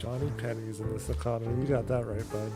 Johnny Pennies in this economy. You got that right, bud.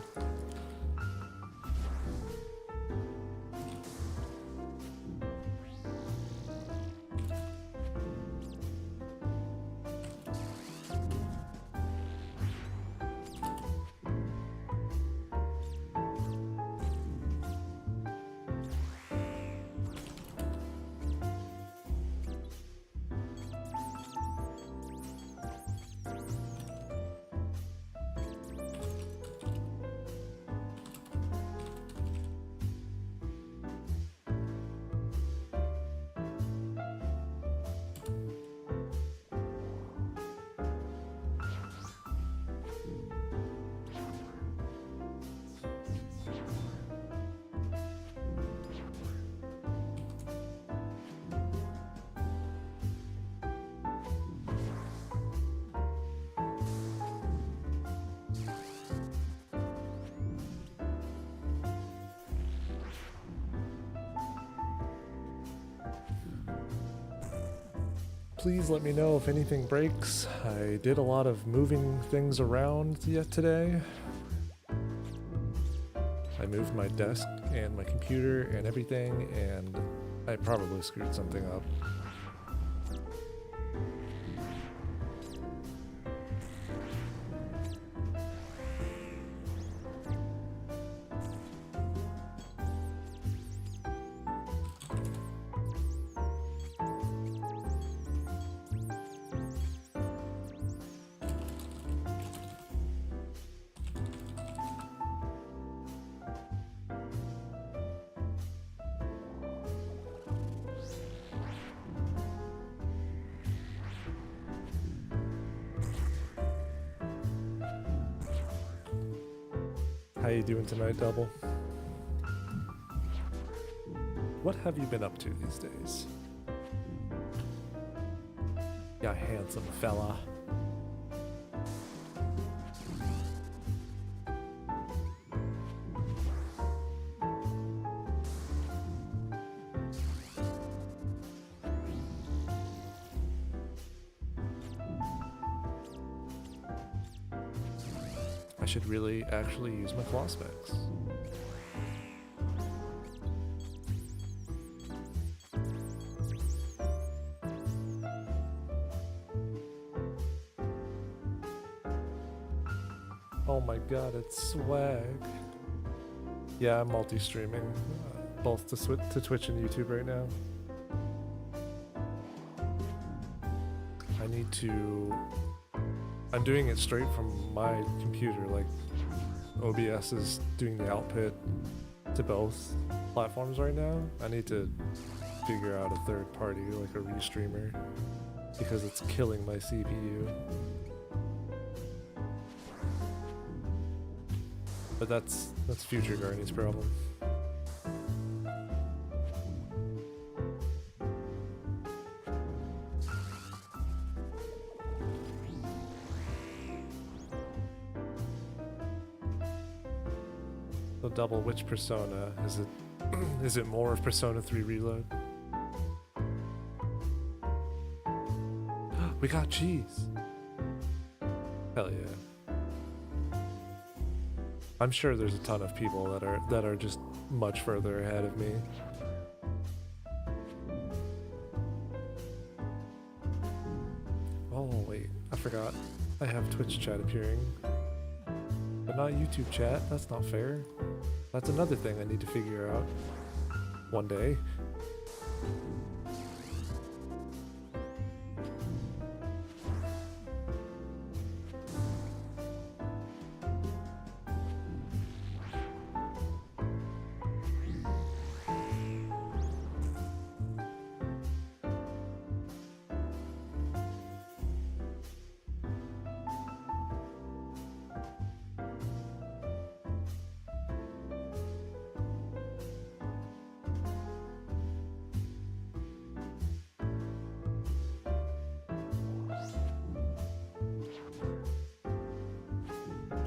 Please let me know if anything breaks. I did a lot of moving things around yet today. I moved my desk and my computer and everything, and I probably screwed something up. How you doing tonight, Double? What have you been up to these days? Ya handsome fella. I should really actually use my claw specs. Oh my god, it's swag. Yeah, I'm multi-streaming, both to Twitch and YouTube right now. I need to... I'm doing it straight from my computer, like OBS is doing the output to both platforms right now. I need to figure out a third party, like a restreamer, because it's killing my CPU. But that's future Garney's problem. So Double, which Persona is it? Is it more of Persona 3 Reload? We got cheese. Hell yeah. I'm sure there's a ton of people that are just much further ahead of me. Oh wait, I forgot. I have Twitch chat appearing, but not YouTube chat. That's not fair. That's another thing I need to figure out one day.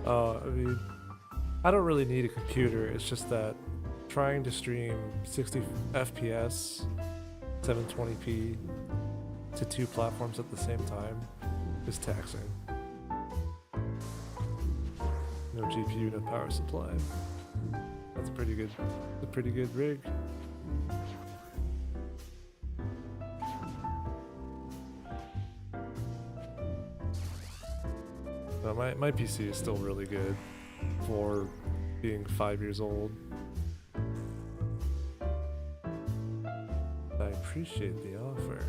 I mean, I don't really need a computer, it's just that trying to stream 60 FPS, 720p to two platforms at the same time is taxing. No GPU, no power supply. That's a pretty good rig. No, my PC is still really good for being 5 years old. I appreciate the offer.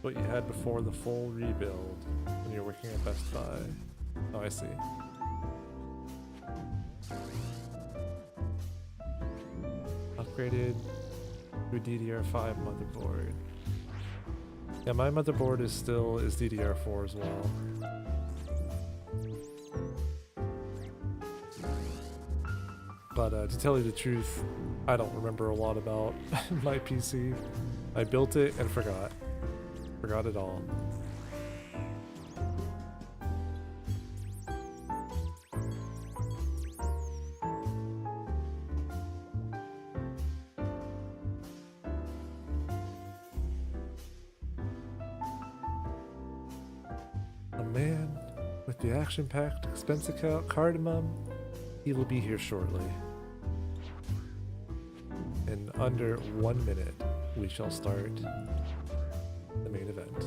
What you had before the full rebuild when you're working at Best Buy. Oh, I see. Upgraded to a DDR5 motherboard. Yeah, my motherboard is DDR4 as well. But to tell you the truth, I don't remember a lot about my PC. I built it and forgot. Forgot it all. A man with the action-packed expense account cardamom, he will be here shortly. In under 1 minute, we shall start the main event.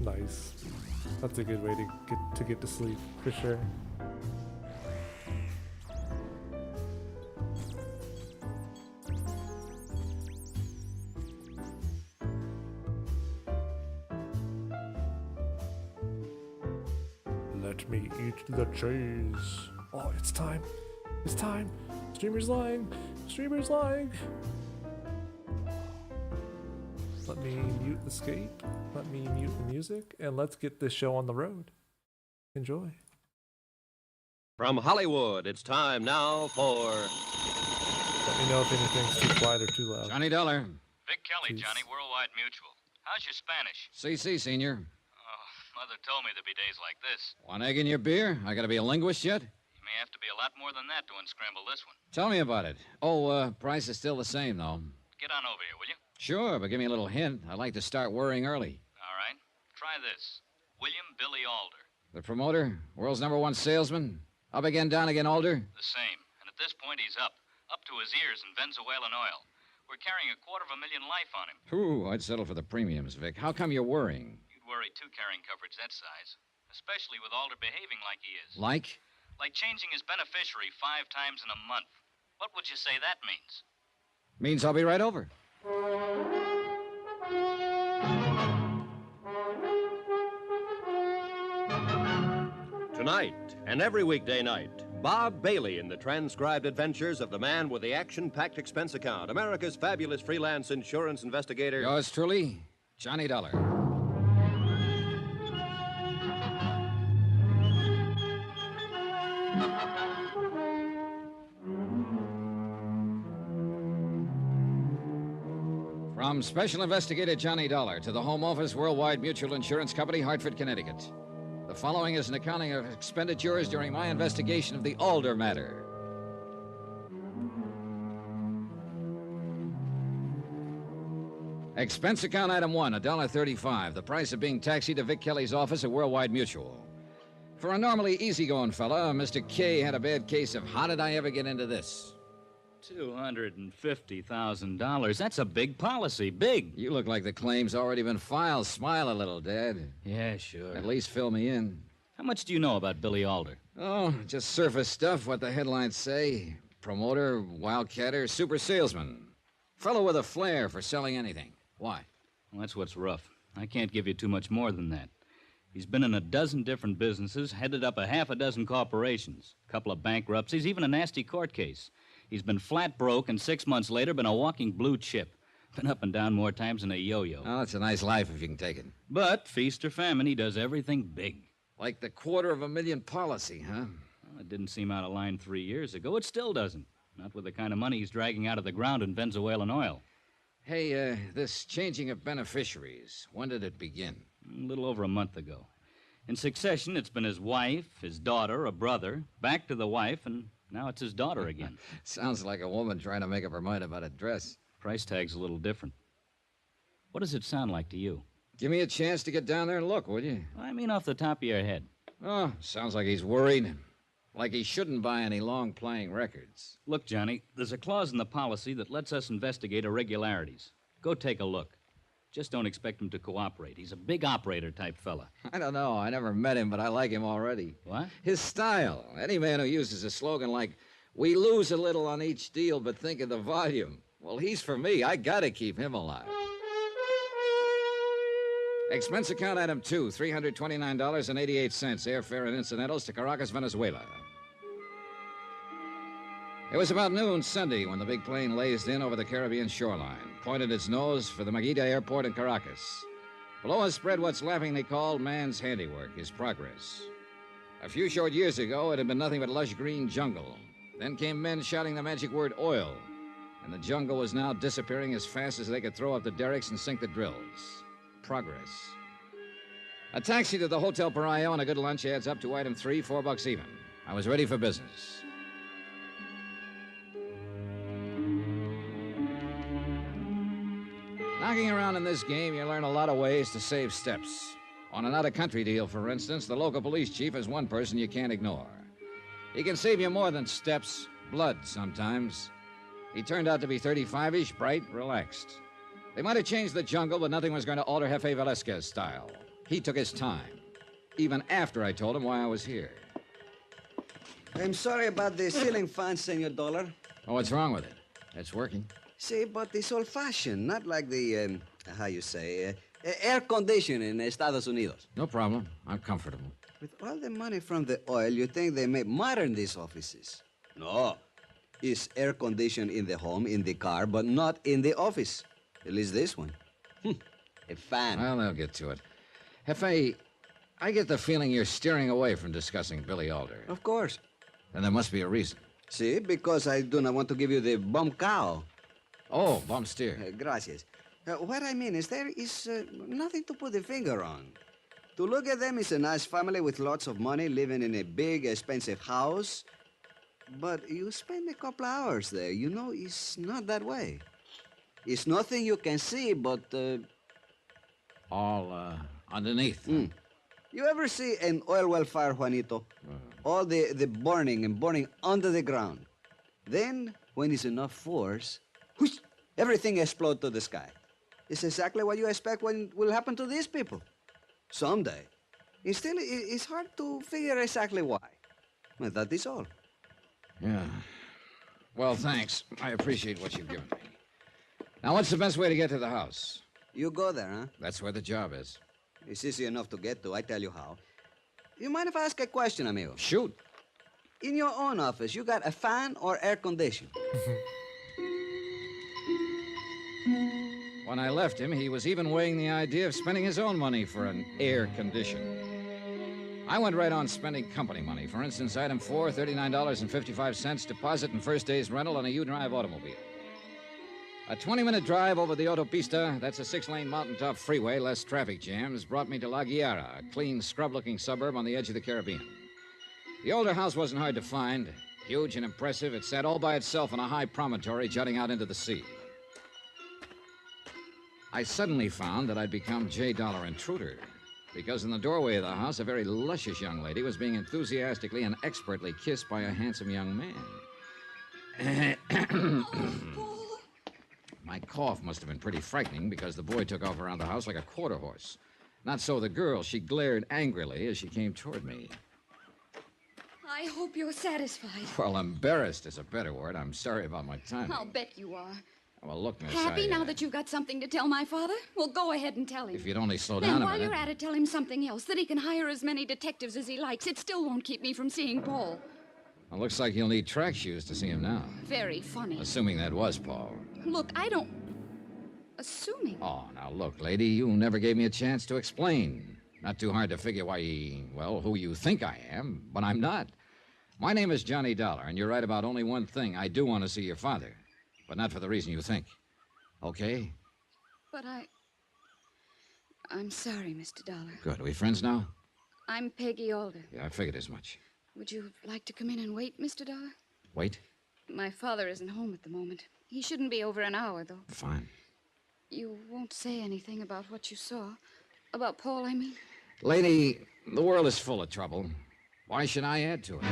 Nice. That's a good way to get to sleep for sure. Let me eat the cheese. Oh, it's time. It's time. Streamer's lying. Streamer's lying. Let me mute the scape. Let me mute the music. And let's get this show on the road. Enjoy. From Hollywood, it's time now for... Let me know if anything's too quiet or too loud. Johnny Dollar. Vic Kelly, Jeez. Johnny, Worldwide Mutual. How's your Spanish? CC, Senior. Oh, Mother told me there'd be days like this. One egg in your beer? I gotta be a linguist yet? You may have to be a lot more than that to unscramble this one. Tell me about it. Oh, price is still the same, though. Get on over here, will you? Sure, but give me a little hint. I'd like to start worrying early. All right. Try this. William Billy Alder. The promoter? World's #1 salesman? Up again, down again, Alder? The same. And at this point, he's up. Up to his ears in Venezuelan oil. We're carrying $250,000 life on him. Ooh, I'd settle for the premiums, Vic. How come you're worrying? You'd worry, too, carrying coverage that size. Especially with Alder behaving like he is. Like? Like changing his beneficiary 5 times in a month. What would you say that means? Means I'll be right over. Tonight and every weekday night, Bob Bailey in the transcribed adventures of the man with the action-packed expense account, America's fabulous freelance insurance investigator. Yours truly, Johnny Dollar. From Special Investigator Johnny Dollar to the Home Office Worldwide Mutual Insurance Company, Hartford, Connecticut. The following is an accounting of expenditures during my investigation of the Alder matter. Expense account item 1, $1.35. The price of being taxied to Vic Kelly's office at Worldwide Mutual. For a normally easygoing fella, Mr. K had a bad case of how did I ever get into this? $250,000. That's a big policy. Big. You look like the claim's already been filed. Smile a little, Dad. Yeah, sure. At least fill me in. How much do you know about Billy Alder? Oh, just surface stuff, what the headlines say. Promoter, wildcatter, super salesman. Fellow with a flair for selling anything. Why? Well, that's what's rough. I can't give you too much more than that. He's been in a dozen different businesses, headed up a half a dozen corporations, a couple of bankruptcies, even a nasty court case. He's been flat broke, and 6 months later, been a walking blue chip. Been up and down more times than a yo-yo. Oh, that's a nice life if you can take it. But, feast or famine, he does everything big. Like the $250,000 policy, huh? Well, it didn't seem out of line 3 years ago. It still doesn't. Not with the kind of money he's dragging out of the ground in Venezuelan oil. Hey, this changing of beneficiaries, when did it begin? A little over a month ago. In succession, it's been his wife, his daughter, a brother, back to the wife, and now it's his daughter again. Sounds like a woman trying to make up her mind about a dress. Price tag's a little different. What does it sound like to you? Give me a chance to get down there and look, would you? I mean off the top of your head. Oh, sounds like he's worried. Like he shouldn't buy any long-playing records. Look, Johnny, there's a clause in the policy that lets us investigate irregularities. Go take a look. Just don't expect him to cooperate. He's a big operator type fella. I don't know. I never met him, but I like him already. What? His style. Any man who uses a slogan like, "We lose a little on each deal, but think of the volume." Well, he's for me. I gotta keep him alive. Expense account item 2, $329.88. Airfare and incidentals to Caracas, Venezuela. It was about noon Sunday when the big plane lazed in over the Caribbean shoreline, pointed its nose for the Maguita Airport in Caracas. Below us spread what's laughingly called man's handiwork, his progress. A few short years ago, it had been nothing but lush green jungle. Then came men shouting the magic word oil, and the jungle was now disappearing as fast as they could throw up the derricks and sink the drills. Progress. A taxi to the Hotel Parayo and a good lunch adds up to item 3, $4 even. I was ready for business. Knocking around in this game, you learn a lot of ways to save steps. On an out-of-country deal, for instance, the local police chief is one person you can't ignore. He can save you more than steps, blood sometimes. He turned out to be 35-ish, bright, relaxed. They might have changed the jungle, but nothing was going to alter Jefe Velasquez style. He took his time, even after I told him why I was here. I'm sorry about the ceiling fan, Senor Dollar. Oh, what's wrong with it? It's working. See, but it's old-fashioned, not like the, air conditioning in Estados Unidos. No problem. I'm comfortable. With all the money from the oil, you think they may modern these offices. No. It's air conditioned in the home, in the car, but not in the office. At least this one. A fan. Well, they'll get to it. Jefe, I get the feeling you're steering away from discussing Billy Alder. Of course. And there must be a reason. See, because I do not want to give you the bum cow. Oh, bum steer. Gracias. What I mean is there is nothing to put the finger on. To look at them is a nice family with lots of money living in a big, expensive house. But you spend a couple hours there. You know, it's not that way. It's nothing you can see, but... All underneath. You ever see an oil well fire, Juanito? All the burning and burning under the ground. Then, when it's enough force, whoosh, everything explodes to the sky. It's exactly what you expect when will happen to these people. Someday. It's hard to figure exactly why. But that is all. Yeah. Well, thanks. I appreciate what you've given me. Now, what's the best way to get to the house? You go there, huh? That's where the job is. It's easy enough to get to. I tell you how. You mind if I ask a question, amigo? Shoot. In your own office, you got a fan or air condition? When I left him, he was even weighing the idea of spending his own money for an air condition. I went right on spending company money. For instance, item 4, $39.55 deposit and first day's rental on a U-Drive automobile. A 20-minute drive over the autopista, that's a 6-lane mountaintop freeway, less traffic jams, brought me to La Guiara, a clean, scrub-looking suburb on the edge of the Caribbean. The older house wasn't hard to find. Huge and impressive, it sat all by itself on a high promontory jutting out into the sea. I suddenly found that I'd become J. Dollar Intruder, because in the doorway of the house, a very luscious young lady was being enthusiastically and expertly kissed by a handsome young man. My cough must have been pretty frightening because the boy took off around the house like a quarter horse. Not so the girl. She glared angrily as she came toward me. I hope you're satisfied. Well, embarrassed is a better word. I'm sorry about my timing. I'll bet you are. Well, look, miss, Happy now that you've got something to tell my father? Well, go ahead and tell him. If you'd only slow Then down a while minute. you're at it, tell him something else, that he can hire as many detectives as he likes. It still won't keep me from seeing Paul. Well, looks like you'll need track shoes to see him now. Very funny. Assuming that was Paul. Look, I don't... Assuming. Oh, now look, lady, you never gave me a chance to explain. Not too hard to figure who you think I am, but I'm not. My name is Johnny Dollar, and you're right about only one thing. I do want to see your father, but not for the reason you think. Okay? But I'm sorry, Mr. Dollar. Good. Are we friends now? I'm Peggy Alder. Yeah, I figured as much. Would you like to come in and wait, Mr. Dollar? Wait? My father isn't home at the moment. He shouldn't be over an hour, though. Fine. You won't say anything about what you saw? About Paul, I mean? Lady, the world is full of trouble. Why should I add to it?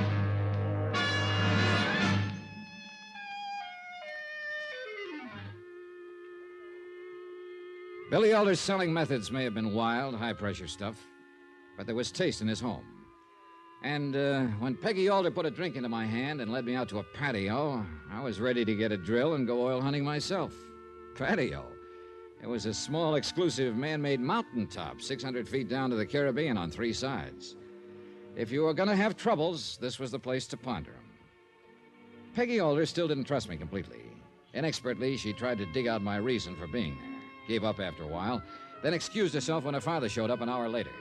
Billy Alder's selling methods may have been wild, high-pressure stuff, but there was taste in his home. And when Peggy Alder put a drink into my hand and led me out to a patio, I was ready to get a drill and go oil hunting myself. Patio? It was a small, exclusive, man-made mountaintop, 600 feet down to the Caribbean on 3 sides. If you were going to have troubles, this was the place to ponder them. Peggy Alder still didn't trust me completely. Inexpertly, she tried to dig out my reason for being there. Gave up after a while, then excused herself when her father showed up an hour later.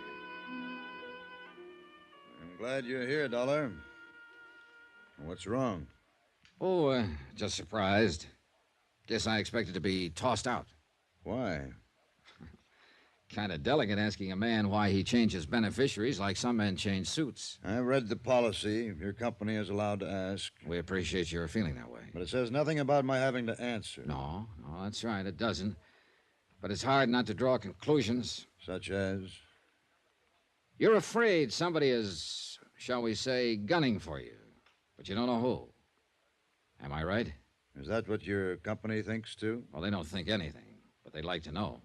I'm glad you're here, Dollar. What's wrong? Oh, just surprised. Guess I expected to be tossed out. Why? Kind of delicate asking a man why he changes beneficiaries like some men change suits. I read the policy. Your company is allowed to ask. We appreciate your feeling that way. But it says nothing about my having to answer. No, that's right, it doesn't. But it's hard not to draw conclusions. Such as? You're afraid somebody is, shall we say, gunning for you. But you don't know who. Am I right? Is that what your company thinks, too? Well, they don't think anything, but they'd like to know.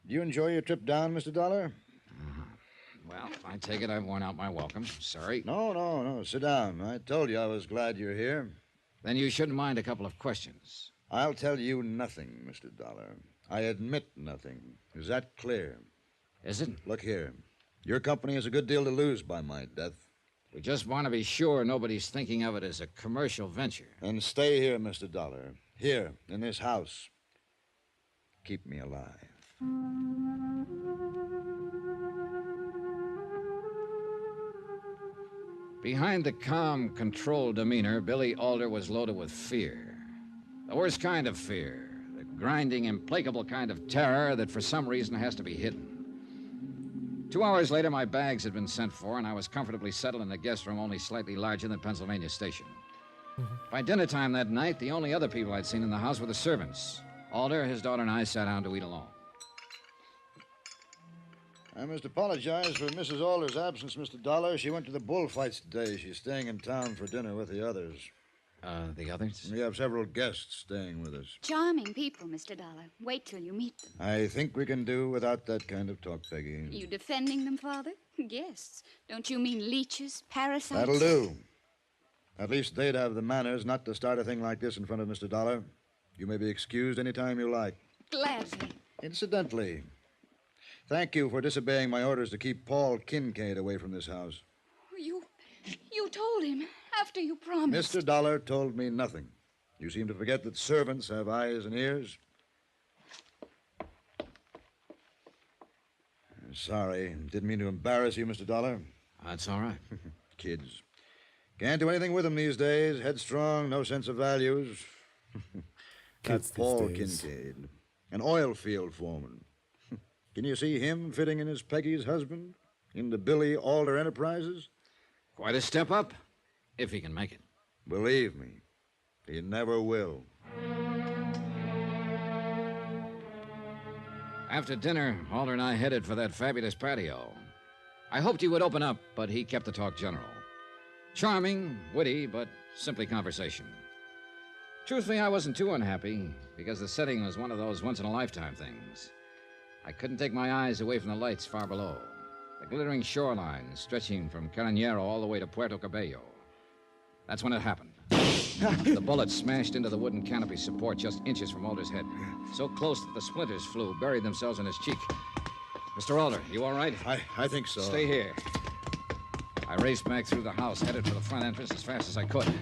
Do you enjoy your trip down, Mr. Dollar? Well, I take it I've worn out my welcome. Sorry. No. Sit down. I told you I was glad you're here. Then you shouldn't mind a couple of questions. I'll tell you nothing, Mr. Dollar. I admit nothing. Is that clear? Is it? Look here. Your company has a good deal to lose by my death. We just want to be sure nobody's thinking of it as a commercial venture. And stay here, Mr. Dollar. Here, in this house. Keep me alive. Behind the calm, controlled demeanor, Billy Alder was loaded with fear. The worst kind of fear. The grinding, implacable kind of terror that for some reason has to be hidden. 2 hours later, my bags had been sent for, and I was comfortably settled in a guest room only slightly larger than Pennsylvania Station. By dinner time that night, the only other people I'd seen in the house were the servants. Alder, his daughter, and I sat down to eat alone. I must apologize for Mrs. Alder's absence, Mr. Dollar. She went to the bullfights today. She's staying in town for dinner with the others. The others? We have several guests staying with us. Charming people, Mr. Dollar. Wait till you meet them. I think we can do without that kind of talk, Peggy. You defending them, Father? Guests. Don't you mean leeches, parasites? That'll do. At least they'd have the manners not to start a thing like this in front of Mr. Dollar. You may be excused any time you like. Gladly. Incidentally, thank you for disobeying my orders to keep Paul Kincaid away from this house. You told him after you promised. Mr. Dollar told me nothing. You seem to forget that servants have eyes and ears. Sorry. Didn't mean to embarrass you, Mr. Dollar. That's all right. Kids. Can't do anything with them these days. Headstrong, no sense of values. Kids That Paul these days. Kincaid, an oil field foreman. Can you see him fitting in as Peggy's husband? Into Billy Alder Enterprises? Quite a step up, if he can make it. Believe me, he never will. After dinner, Alder and I headed for that fabulous patio. I hoped he would open up, but he kept the talk general. Charming, witty, but simply conversation. Truthfully, I wasn't too unhappy, because the setting was one of those once-in-a-lifetime things. I couldn't take my eyes away from the lights far below. The glittering shoreline stretching from Carneiro all the way to Puerto Cabello. That's when it happened. The bullet smashed into the wooden canopy support just inches from Alder's head. So close that the splinters flew, buried themselves in his cheek. Mr. Alder, you all right? I think so. Stay here. I raced back through the house, headed for the front entrance as fast as I could.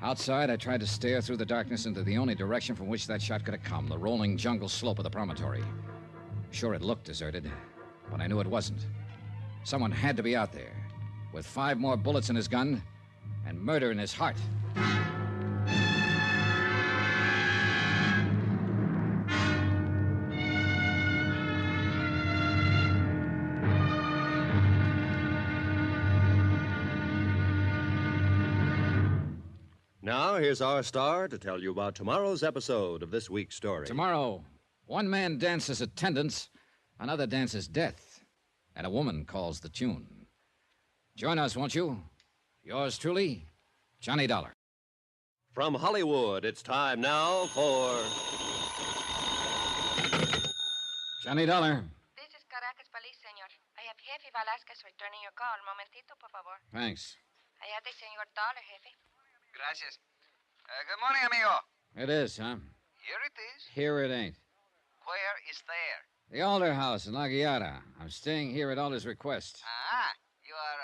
Outside, I tried to stare through the darkness into the only direction from which that shot could have come, the rolling jungle slope of the promontory. Sure, it looked deserted, but I knew it wasn't. Someone had to be out there, with 5 more bullets in his gun and murder in his heart. Now, here's our star to tell you about tomorrow's episode of this week's story. Tomorrow, one man dances attendance, another dances death, and a woman calls the tune. Join us, won't you? Yours truly, Johnny Dollar. From Hollywood, it's time now for... Johnny Dollar. This is Caracas Police, senor. I have Jefe Velasquez returning your call. Momentito, por favor. Thanks. Ayate, senor Dollar, Jefe. Gracias. Good morning, amigo. It is, huh? Here it is. Here it ain't. Where is there? The Alder House in La Guiara. I'm staying here at Alder's request. Ah, you are,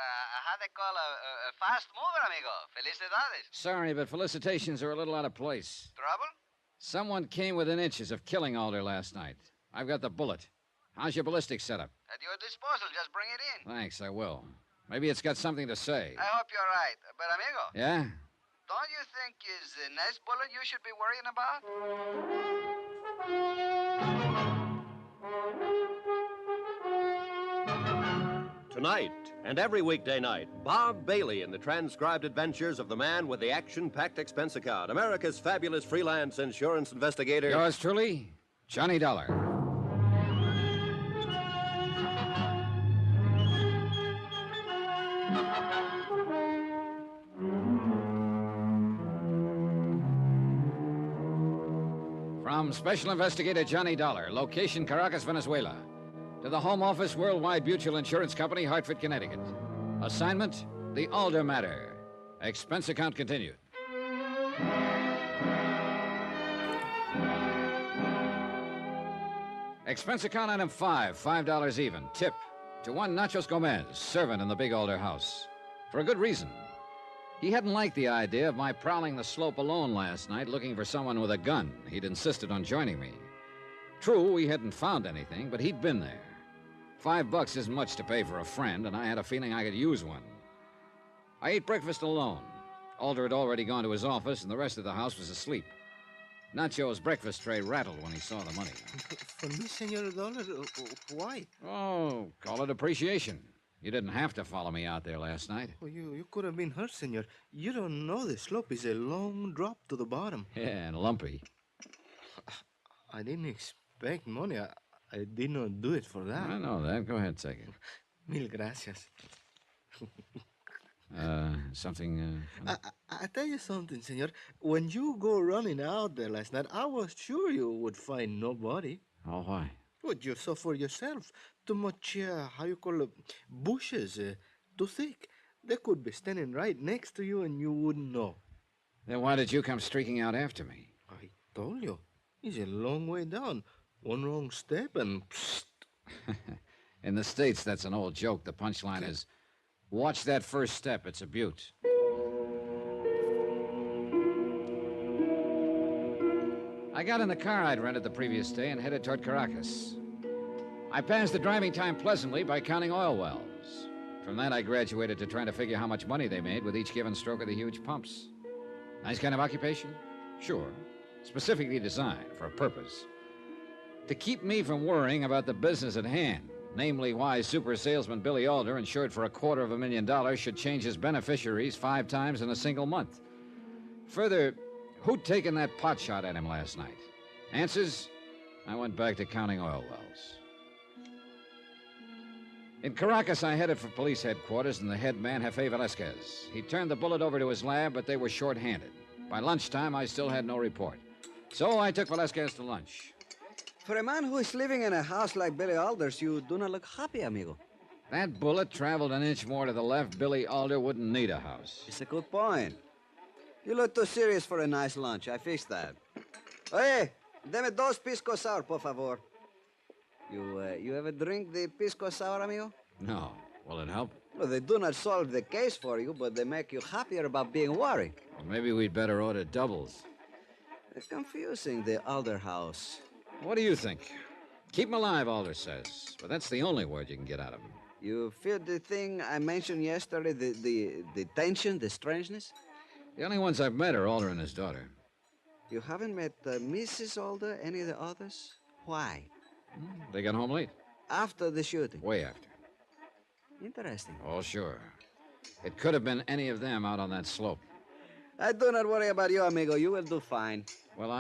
how they call a fast mover, amigo. Felicidades. Sorry, but felicitations are a little out of place. Trouble? Someone came within inches of killing Alder last night. I've got the bullet. How's your ballistics set up? At your disposal. Just bring it in. Thanks, I will. Maybe it's got something to say. I hope you're right. But, amigo, Yeah? don't you think is the next bullet you should be worrying about? Tonight and every weekday night, Bob Bailey in the transcribed adventures of the man with the action-packed expense account, America's fabulous freelance insurance investigator. Yours truly, Johnny Dollar. From Special Investigator Johnny Dollar, location Caracas, Venezuela, to the Home Office, Worldwide Mutual Insurance Company, Hartford, Connecticut. Assignment, the Alder matter. Expense account continued. Expense account item 5, $5 even. Tip to one Nachos Gomez, servant in the big Alder house. For a good reason. He hadn't liked the idea of my prowling the slope alone last night looking for someone with a gun. He'd insisted on joining me. True, we hadn't found anything, but he'd been there. $5 isn't much to pay for a friend, and I had a feeling I could use one. I ate breakfast alone. Alder had already gone to his office, and the rest of the house was asleep. Nacho's breakfast tray rattled when he saw the money. For me, Senor Dollar, why? Oh, call it appreciation. You didn't have to follow me out there last night. Oh, you could have been hurt, Senor. You don't know the slope is a long drop to the bottom. Yeah, and lumpy. I didn't expect money. I did not do it for that. I know that. Go ahead, take it. Mil gracias. Something, I tell you something, Senor. When you go running out there last night, I was sure you would find nobody. Oh, why? Well, you saw for yourself. Too much, how you call it, bushes, too thick. They could be standing right next to you and you wouldn't know. Then why did you come streaking out after me? I told you. It's a long way down. One wrong step and psst. In the States, that's an old joke. The punchline is, watch that first step. It's a beaut. I got in the car I'd rented the previous day and headed toward Caracas. I passed the driving time pleasantly by counting oil wells. From that, I graduated to trying to figure how much money they made with each given stroke of the huge pumps. Nice kind of occupation? Sure. Specifically designed for a purpose. To keep me from worrying about the business at hand, namely why super salesman Billy Alder, insured for $250,000, should change his beneficiaries 5 times in a single month. Further, who'd taken that pot shot at him last night? Answers? I went back to counting oil wells. In Caracas, I headed for police headquarters and the head man, Jefe Velasquez. He turned the bullet over to his lab, but they were short-handed. By lunchtime, I still had no report. So I took Velasquez to lunch. For a man who is living in a house like Billy Alder's, you do not look happy, amigo. That bullet traveled an inch more to the left. Billy Alder wouldn't need a house. It's a good point. You look too serious for a nice lunch. I fixed that. Oye, deme 2 pisco sour, por favor. You ever drink the pisco sour, amigo? No. Will it help? Well, they do not solve the case for you, but they make you happier about being worried. Well, maybe we'd better order doubles. It's confusing, the Alder house. What do you think? Keep him alive, Alder says. But that's the only word you can get out of him. You feel the thing I mentioned yesterday, the tension, the strangeness? The only ones I've met are Alder and his daughter. You haven't met Mrs. Alder, any of the others? Why? They got home late. After the shooting. Way after. Interesting. Oh, sure. It could have been any of them out on that slope. I do not worry about you, amigo. You will do fine. Well,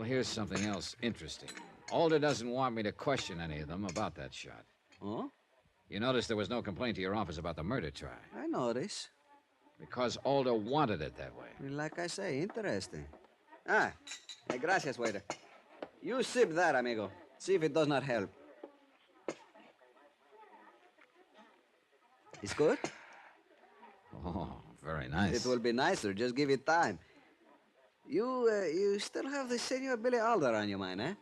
here's something else interesting. Alder doesn't want me to question any of them about that shot. Oh? You noticed there was no complaint to your office about the murder try. I notice. Because Alder wanted it that way. Like I say, interesting. Hey, gracias, waiter. You sip that, amigo. See if it does not help. It's good? Oh, very nice. It will be nicer. Just give it time. You still have the Senor Billy Alder on your mind, eh?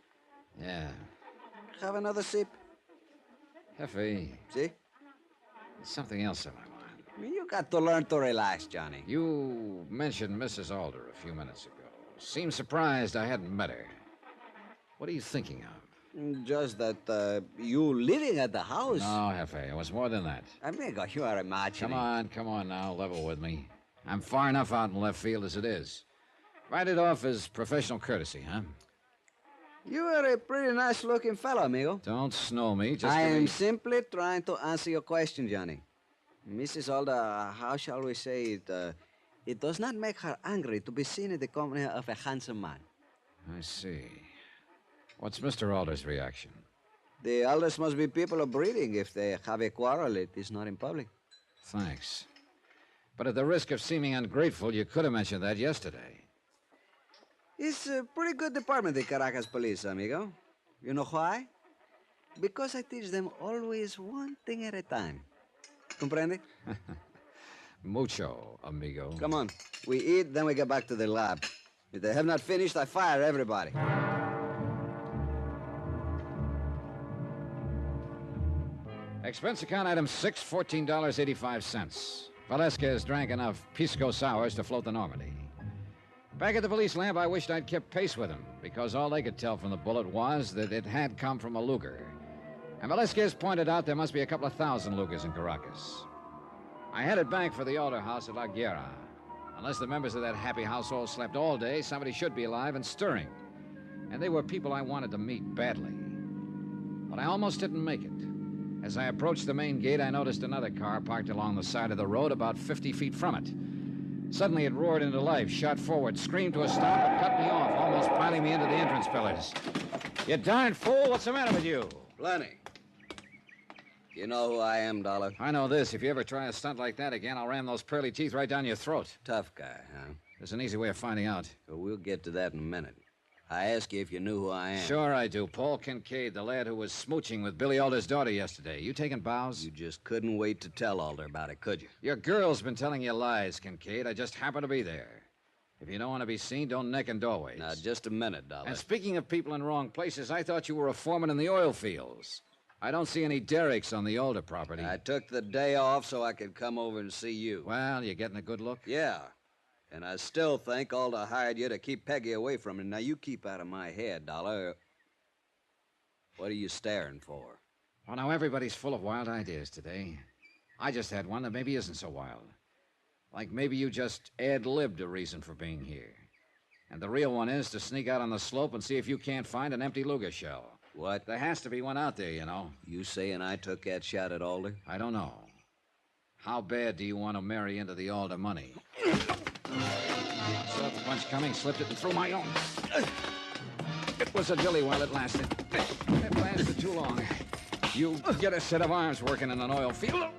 Yeah. Have another sip. Hefe, See? there's something else on my mind. You got to learn to relax, Johnny. You mentioned Mrs. Alder a few minutes ago. Seemed surprised I hadn't met her. What are you thinking of? Just that you living at the house. No, Hefe, it was more than that. Amigo, you are imagining. Come on now, level with me. I'm far enough out in left field as it is. Write it off as professional courtesy, huh? You are a pretty nice-looking fellow, amigo. Don't snow me, just I give am me... simply trying to answer your question, Johnny. Mrs. Alder, how shall we say it? It does not make her angry to be seen in the company of a handsome man. I see. What's Mr. Alder's reaction? The Alders must be people of breeding. If they have a quarrel, it is not in public. Thanks. But at the risk of seeming ungrateful, you could have mentioned that yesterday. It's a pretty good department, the Caracas police, amigo. You know why? Because I teach them always one thing at a time. Comprende? Mucho, amigo. Come on. We eat, then we get back to the lab. If they have not finished, I fire everybody. Expense account item 6, $14.85. Velasquez drank enough Pisco sours to float the Normandy. Back at the police lamp, I wished I'd kept pace with him, because all they could tell from the bullet was that it had come from a Luger. And Velasquez pointed out there must be a couple of thousand Lugers in Caracas. I headed back for the Alder house at La Guerra. Unless the members of that happy household slept all day, somebody should be alive and stirring. And they were people I wanted to meet badly. But I almost didn't make it. As I approached the main gate, I noticed another car parked along the side of the road about 50 feet from it. Suddenly, it roared into life, shot forward, screamed to a stop, and cut me off, almost piling me into the entrance pillars. You darn fool, what's the matter with you? Plenty. You know who I am, Dollar? I know this. If you ever try a stunt like that again, I'll ram those pearly teeth right down your throat. Tough guy, huh? There's an easy way of finding out. Well, we'll get to that in a minute. I asked you if you knew who I am. Sure I do. Paul Kincaid, the lad who was smooching with Billy Alder's daughter yesterday. You taking bows? You just couldn't wait to tell Alder about it, could you? Your girl's been telling you lies, Kincaid. I just happened to be there. If you don't want to be seen, don't neck in doorways. Now, just a minute, Dollar. And speaking of people in wrong places, I thought you were a foreman in the oil fields. I don't see any derricks on the Alder property. I took the day off so I could come over and see you. Well, you getting a good look? Yeah. And I still think Alder hired you to keep Peggy away from him. Now, you keep out of my head, Dollar. What are you staring for? Well, now, everybody's full of wild ideas today. I just had one that maybe isn't so wild. Like maybe you just ad-libbed a reason for being here. And the real one is to sneak out on the slope and see if you can't find an empty Luger shell. What? There has to be one out there, you know. You saying I took that shot at Alder? I don't know. How bad do you want to marry into the Alder money? I saw the punch coming, slipped it, and threw my own. It was a dilly while it lasted. It lasted too long. You get a set of arms working in an oil field.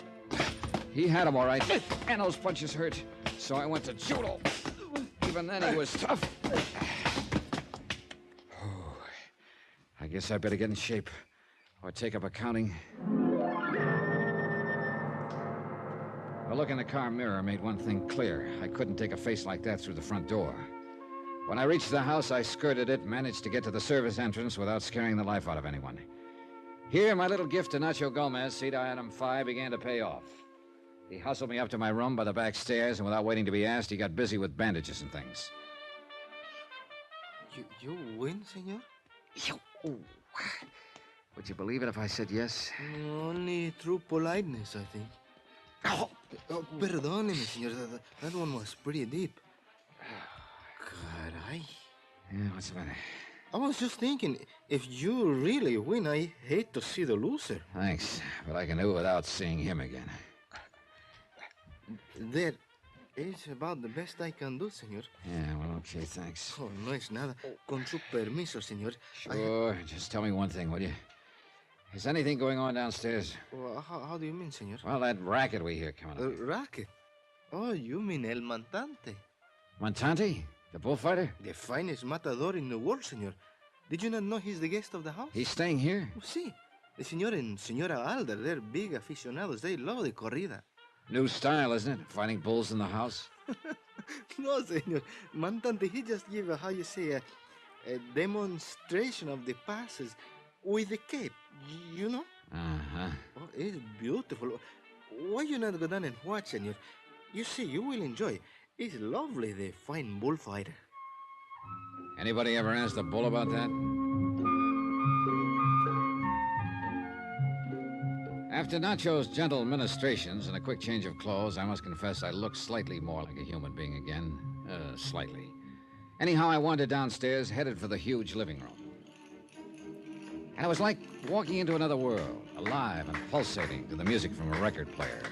He had them all right, and those punches hurt. So I went to judo. Even then, he was tough. I guess I better get in shape or take up accounting. A look in the car mirror made one thing clear. I couldn't take a face like that through the front door. When I reached the house, I skirted it, managed to get to the service entrance without scaring the life out of anyone. Here, my little gift to Nacho Gomez, seat item 5, began to pay off. He hustled me up to my room by the back stairs, and without waiting to be asked, he got busy with bandages and things. You win, senor? Oh. Would you believe it if I said yes? Only through politeness, I think. Oh. Perdóneme, senor. That one was pretty deep. Caray. Yeah, what's the matter? I was just thinking, if you really win, I hate to see the loser. Thanks, but I can do it without seeing him again. That is about the best I can do, senor. Yeah, well, okay, thanks. Oh, no es nada. Con su permiso, senor. Sure, just tell me one thing, will you? Is anything going on downstairs? Well, how do you mean, senor? Well, that racket we hear coming up. Racket? Oh, you mean El Montante. Montante? The bullfighter? The finest matador in the world, senor. Did you not know he's the guest of the house? He's staying here? Oh, sí. The senor and Senora Alder, they're big aficionados. They love the corrida. New style, isn't it? Fighting bulls in the house? No, senor. Montante, he just give how you say, a demonstration of the passes with the cape, you know? Uh-huh. Oh, it's beautiful. Why you not go down and watch, senor? You see, you will enjoy. It's lovely, the fine bullfighter. Anybody ever asked the bull about that? After Nacho's gentle ministrations and a quick change of clothes, I must confess I looked slightly more like a human being again. Slightly. Anyhow, I wandered downstairs, headed for the huge living room. And it was like walking into another world, alive and pulsating to the music from a record player.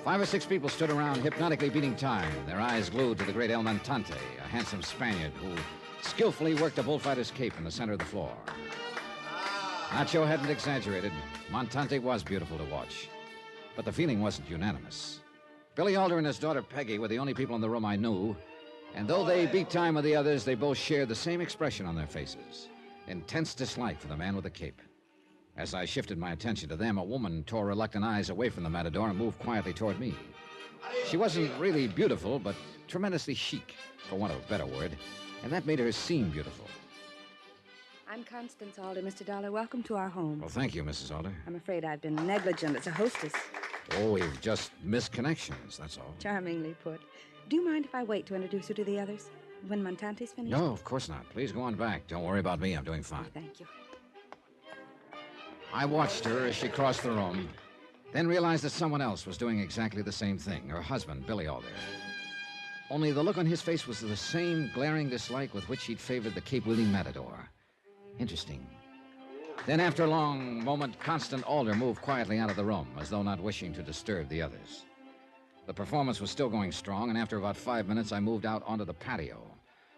5 or 6 people stood around, hypnotically beating time, their eyes glued to the great El Montante, a handsome Spaniard who skillfully worked a bullfighter's cape in the center of the floor. Nacho hadn't exaggerated. Montante was beautiful to watch. But the feeling wasn't unanimous. Billy Alder and his daughter Peggy were the only people in the room I knew, and though they beat time with the others, they both shared the same expression on their faces. Intense dislike for the man with the cape. As I shifted my attention to them, a woman tore reluctant eyes away from the matador and moved quietly toward me. She wasn't really beautiful, but tremendously chic, for want of a better word, and that made her seem beautiful. I'm Constance Alder, Mr. Dollar. Welcome to our home. Well, thank you, Mrs. Alder. I'm afraid I've been negligent as a hostess. Oh, we've just missed connections, that's all. Charmingly put. Do you mind if I wait to introduce you to the others? When Montante's finished? No, of course not. Please go on back. Don't worry about me. I'm doing fine. Thank you. I watched her as she crossed the room, then realized that someone else was doing exactly the same thing, her husband, Billy Alder. Only the look on his face was the same glaring dislike with which he'd favored the cape-wielding matador. Interesting. Then, after a long moment, Constant Alder moved quietly out of the room, as though not wishing to disturb the others. The performance was still going strong, and after about 5 minutes, I moved out onto the patio,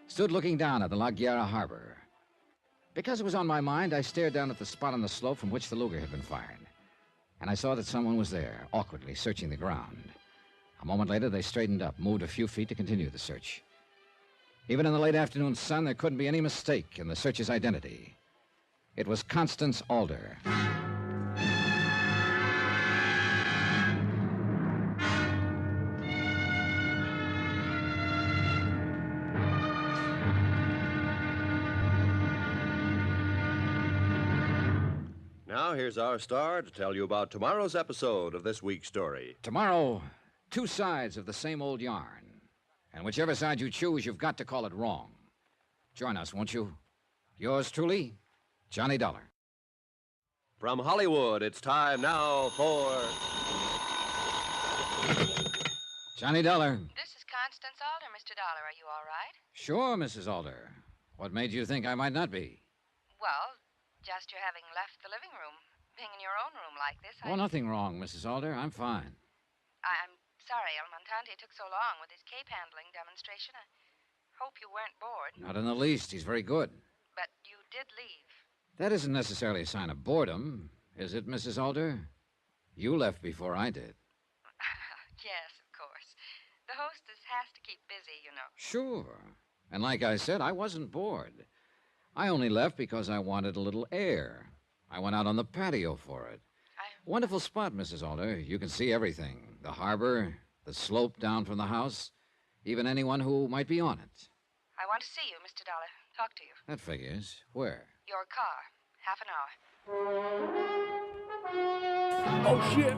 stood looking down at the La Guerra harbor. Because it was on my mind, I stared down at the spot on the slope from which the Luger had been fired. And I saw that someone was there, awkwardly searching the ground. A moment later, they straightened up, moved a few feet to continue the search. Even in the late afternoon sun, there couldn't be any mistake in the searcher's identity. It was Constance Alder. Now, here's our star to tell you about tomorrow's episode of this week's story. Tomorrow, 2 sides of the same old yarn. And whichever side you choose, you've got to call it wrong. Join us, won't you? Yours truly, Johnny Dollar. From Hollywood, it's time now for... Johnny Dollar. This is Constance Alder, Mr. Dollar. Are you all right? Sure, Mrs. Alder. What made you think I might not be? Well, just your having left the living room. Being in your own room like this, Oh, nothing wrong, Mrs. Alder. I'm fine. I'm sorry El Montante took so long with his cape handling demonstration. I hope you weren't bored. Not in the least. He's very good. But you did leave. That isn't necessarily a sign of boredom, is it, Mrs. Alder? You left before I did. Yes, of course. The hostess has to keep busy, you know. Sure. And like I said, I wasn't bored. I only left because I wanted a little air. I went out on the patio for it. Wonderful spot, Mrs. Alder. You can see everything. The harbor, the slope down from the house, even anyone who might be on it. I want to see you, Mr. Dollar. Talk to you. That figures. Where? Your car. Half an hour. Oh shit!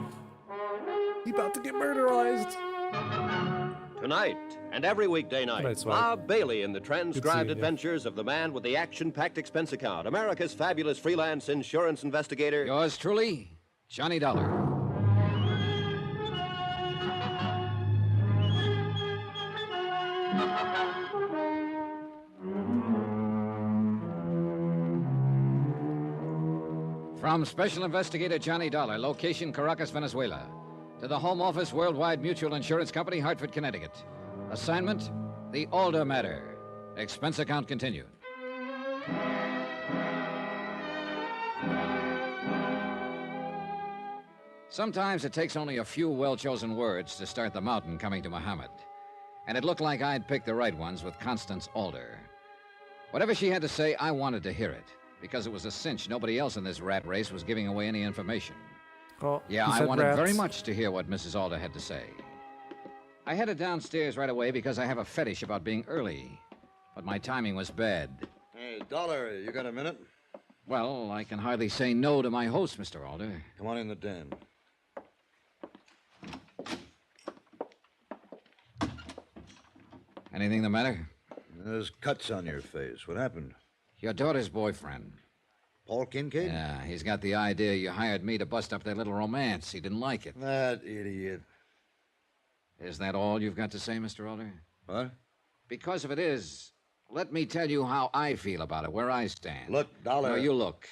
He about to get murderized. Tonight and every weekday night, Tonight's fine. Bob Bailey in the transcribed seeing you. adventures of the man with the action-packed expense account, America's fabulous freelance insurance investigator. Yours truly, Johnny Dollar. From Special Investigator Johnny Dollar, location Caracas, Venezuela, to the Home Office, Worldwide Mutual Insurance Company, Hartford, Connecticut. Assignment, the Alder matter. Expense account continued. Sometimes it takes only a few well-chosen words to start the mountain coming to Muhammad. And it looked like I'd picked the right ones with Constance Alder. Whatever she had to say, I wanted to hear it, because it was a cinch nobody else in this rat race was giving away any information. Oh, Yeah, he I said wanted rats. very much to hear what Mrs. Alder had to say. I headed downstairs right away because I have a fetish about being early. But my timing was bad. Hey, Dollar, you got a minute? Well, I can hardly say no to my host, Mr. Alder. Come on in the den. Anything the matter? There's cuts on your face. What happened? Your daughter's boyfriend. Paul Kincaid? Yeah, he's got the idea you hired me to bust up their little romance. He didn't like it. That idiot. Is that all you've got to say, Mr. Alder? What? Because if it is, let me tell you how I feel about it, where I stand. Look, Dollar. No, you look.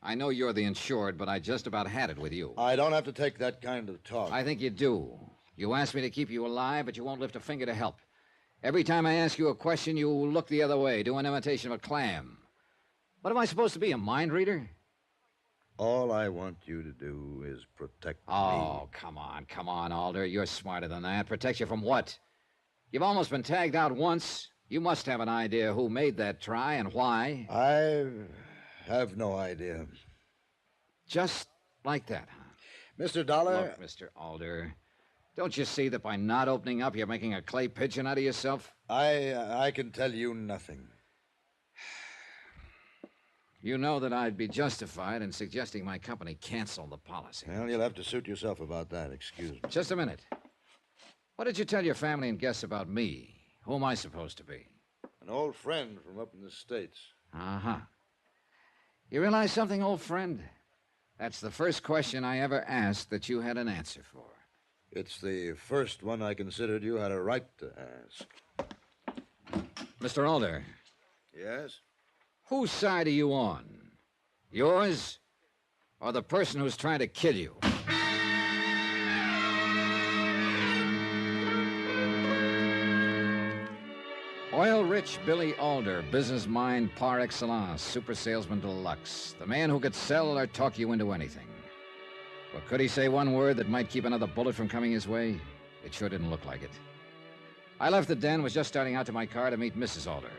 I know you're the insured, but I just about had it with you. I don't have to take that kind of talk. I think you do. You asked me to keep you alive, but you won't lift a finger to help. Every time I ask you a question, you look the other way, do an imitation of a clam. What am I supposed to be, a mind reader? All I want you to do is protect me. Oh, come on, Alder. You're smarter than that. Protect you from what? You've almost been tagged out once. You must have an idea who made that try and why. I have no idea. Just like that, huh? Mr. Dollar. Look, Mr. Alder, don't you see that by not opening up, you're making a clay pigeon out of yourself? I can tell you nothing. You know that I'd be justified in suggesting my company cancel the policy. Well, you'll have to suit yourself about that. Excuse me. Just a minute. What did you tell your family and guests about me? Who am I supposed to be? An old friend from up in the States. Uh-huh. You realize something, old friend? That's the first question I ever asked that you had an answer for. It's the first one I considered you had a right to ask. Mr. Alder, Yes? whose side are you on? Yours or the person who's trying to kill you? Oil-rich Billy Alder, business mind par excellence, super salesman deluxe. The man who could sell or talk you into anything. But could he say one word that might keep another bullet from coming his way? It sure didn't look like it. I left the den, was just starting out to my car to meet Mrs. Alder.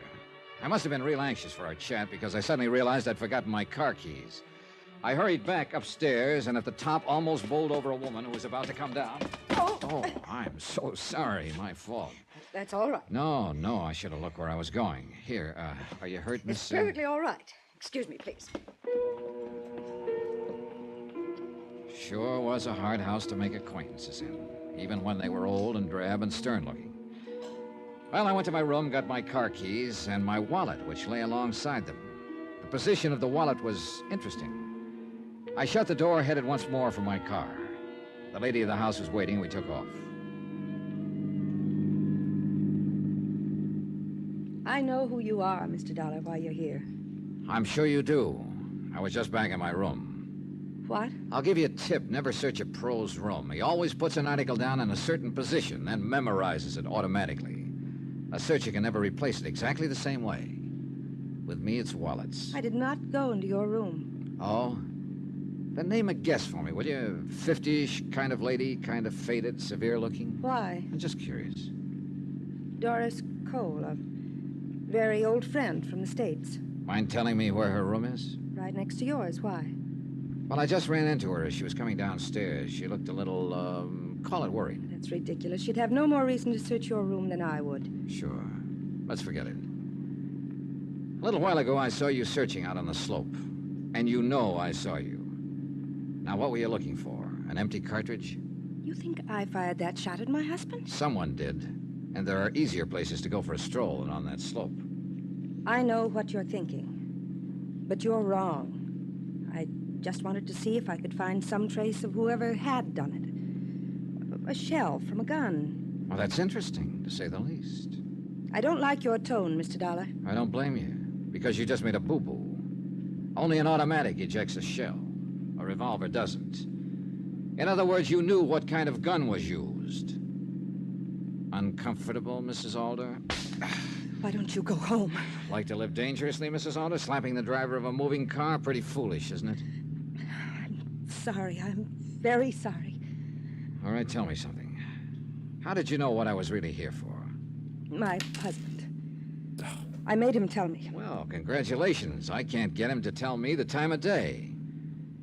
I must have been real anxious for our chat because I suddenly realized I'd forgotten my car keys. I hurried back upstairs and at the top almost bowled over a woman who was about to come down. Oh, I'm so sorry. My fault. That's all right. No, I should have looked where I was going. Here, are you hurt, Miss? It's perfectly all right. Excuse me, please. Sure was a hard house to make acquaintances in, even when they were old and drab and stern-looking. Well, I went to my room, got my car keys, and my wallet, which lay alongside them. The position of the wallet was interesting. I shut the door, headed once more for my car. The lady of the house was waiting, and we took off. I know who you are, Mr. Dollar, why you're here. I'm sure you do. I was just back in my room. What? I'll give you a tip. Never search a pro's room. He always puts an article down in a certain position, then memorizes it automatically. A searcher can never replace it exactly the same way. With me, it's wallets. I did not go into your room. Oh? Then name a guess for me, will you? 50-ish kind of lady, kind of faded, severe-looking? Why? I'm just curious. Doris Cole, a very old friend from the States. Mind telling me where her room is? Right next to yours. Why? Well, I just ran into her as she was coming downstairs. She looked a little, call it worried. That's ridiculous. She'd have no more reason to search your room than I would. Sure. Let's forget it. A little while ago, I saw you searching out on the slope. And you know I saw you. Now, what were you looking for? An empty cartridge? You think I fired that shot at my husband? Someone did. And there are easier places to go for a stroll than on that slope. I know what you're thinking. But you're wrong. I just wanted to see if I could find some trace of whoever had done it. A shell from a gun. Well, that's interesting, to say the least. I don't like your tone, Mr. Dollar. I don't blame you, because you just made a boo-boo. Only an automatic ejects a shell. A revolver doesn't. In other words, you knew what kind of gun was used. Uncomfortable, Mrs. Alder? Why don't you go home? Like to live dangerously, Mrs. Alder? Slapping the driver of a moving car? Pretty foolish, isn't it? I'm sorry. I'm very sorry. All right, tell me something. How did you know what I was really here for? My husband. I made him tell me. Well, congratulations. I can't get him to tell me the time of day.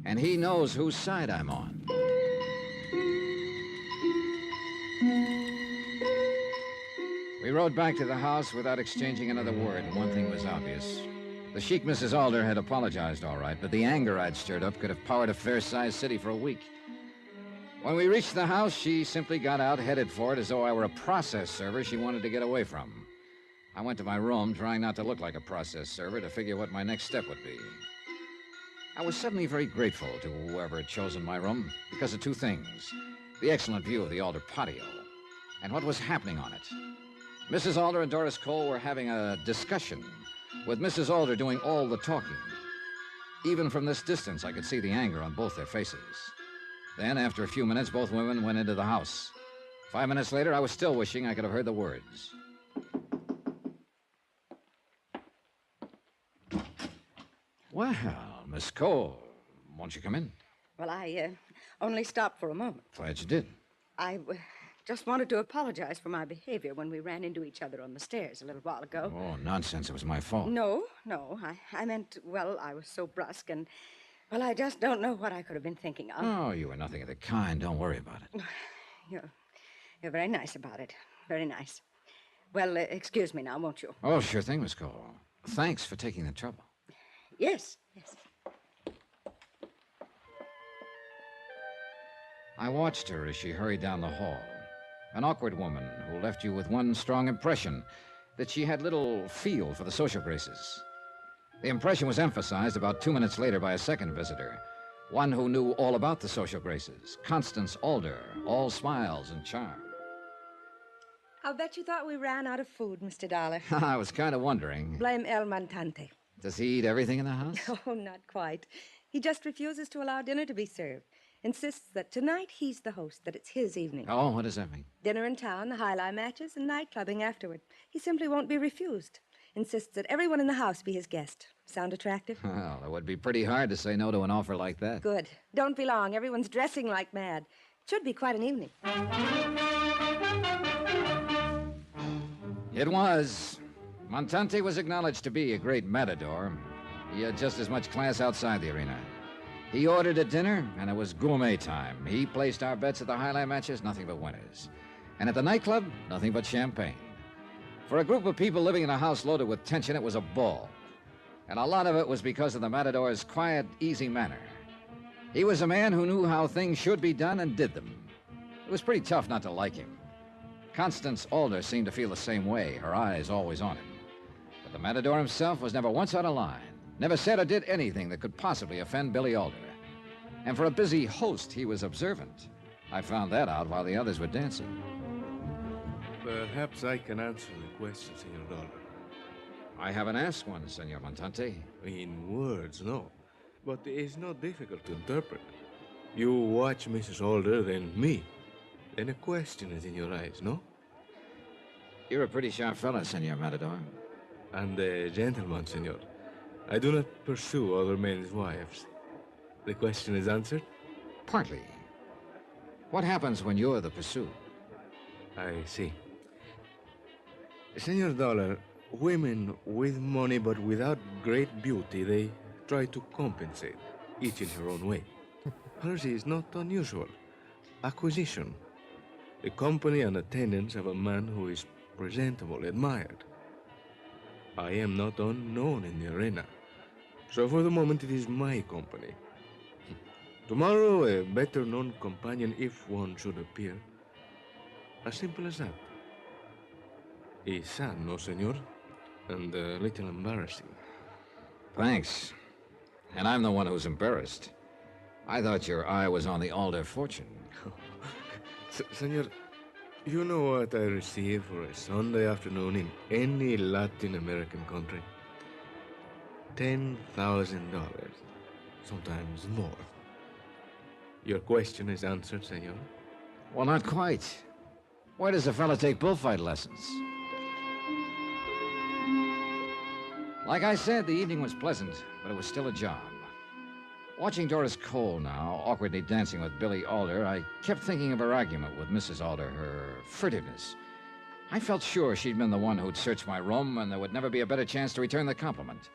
And he knows whose side I'm on. We rode back to the house without exchanging another word, and one thing was obvious. The chic Mrs. Alder had apologized all right, but the anger I'd stirred up could have powered a fair-sized city for a week. When we reached the house, she simply got out, headed for it as though I were a process server she wanted to get away from. I went to my room, trying not to look like a process server, to figure what my next step would be. I was suddenly very grateful to whoever had chosen my room because of two things. The excellent view of the Alder patio, and what was happening on it. Mrs. Alder and Doris Cole were having a discussion, with Mrs. Alder doing all the talking. Even from this distance, I could see the anger on both their faces. Then, after a few minutes, both women went into the house. 5 minutes later, I was still wishing I could have heard the words. Well, Miss Cole, won't you come in? Well, I only stopped for a moment. Glad you did. I just wanted to apologize for my behavior when we ran into each other on the stairs a little while ago. Oh, nonsense. It was my fault. No. I meant, well, I was so brusque and, well, I just don't know what I could have been thinking of. Oh, you were nothing of the kind. Don't worry about it. You're very nice about it. Very nice. Well, excuse me now, won't you? Oh, sure thing, Miss Cole. Thanks for taking the trouble. Yes. I watched her as she hurried down the hall. An awkward woman who left you with one strong impression, that she had little feel for the social graces. The impression was emphasized about 2 minutes later by a second visitor, one who knew all about the social graces, Constance Alder, all smiles and charm. I'll bet you thought we ran out of food, Mr. Dollar. I was kind of wondering. Blame El Montante. Does he eat everything in the house? Oh, not quite. He just refuses to allow dinner to be served. Insists that tonight he's the host, that it's his evening. Oh, what does that mean? Dinner in town, the high-lie matches, and nightclubbing afterward. He simply won't be refused. Insists that everyone in the house be his guest. Sound attractive? Well, it would be pretty hard to say no to an offer like that. Good. Don't be long. Everyone's dressing like mad. Should be quite an evening. It was. Montante was acknowledged to be a great matador. He had just as much class outside the arena. He ordered a dinner, and it was gourmet time. He placed our bets at the highlight matches, nothing but winners. And at the nightclub, nothing but champagne. For a group of people living in a house loaded with tension, it was a ball. And a lot of it was because of the matador's quiet, easy manner. He was a man who knew how things should be done and did them. It was pretty tough not to like him. Constance Alder seemed to feel the same way, her eyes always on him. But the matador himself was never once out of line, never said or did anything that could possibly offend Billy Alder. And for a busy host, he was observant. I found that out while the others were dancing. Perhaps I can answer the question, Senor Dollar. I haven't asked one, Senor Montante. In words, no. But it's not difficult to interpret. You watch Mrs. Alder, then me. Then a question is in your eyes, no? You're a pretty sharp fella, Senor Matador. And a gentleman, senor. I do not pursue other men's wives. The question is answered? Partly. What happens when you're the pursued? I see. Senor Dollar, women with money but without great beauty, they try to compensate, each in her own way. Hers is not unusual. Acquisition. The company and attendance of a man who is presentable, admired. I am not unknown in the arena. So for the moment, it is my company. Tomorrow, a better-known companion, if one should appear. As simple as that. It's sad, no, senor? And a little embarrassing. Thanks. And I'm the one who's embarrassed. I thought your eye was on the Alder fortune. Senor, you know what I receive for a Sunday afternoon in any Latin American country? $10,000. Sometimes more. Your question is answered, senor? Well, not quite. Where does a fella take bullfight lessons? Like I said, the evening was pleasant, but it was still a job. Watching Doris Cole now, awkwardly dancing with Billy Alder, I kept thinking of her argument with Mrs. Alder, her furtiveness. I felt sure she'd been the one who'd searched my room, and there would never be a better chance to return the compliment.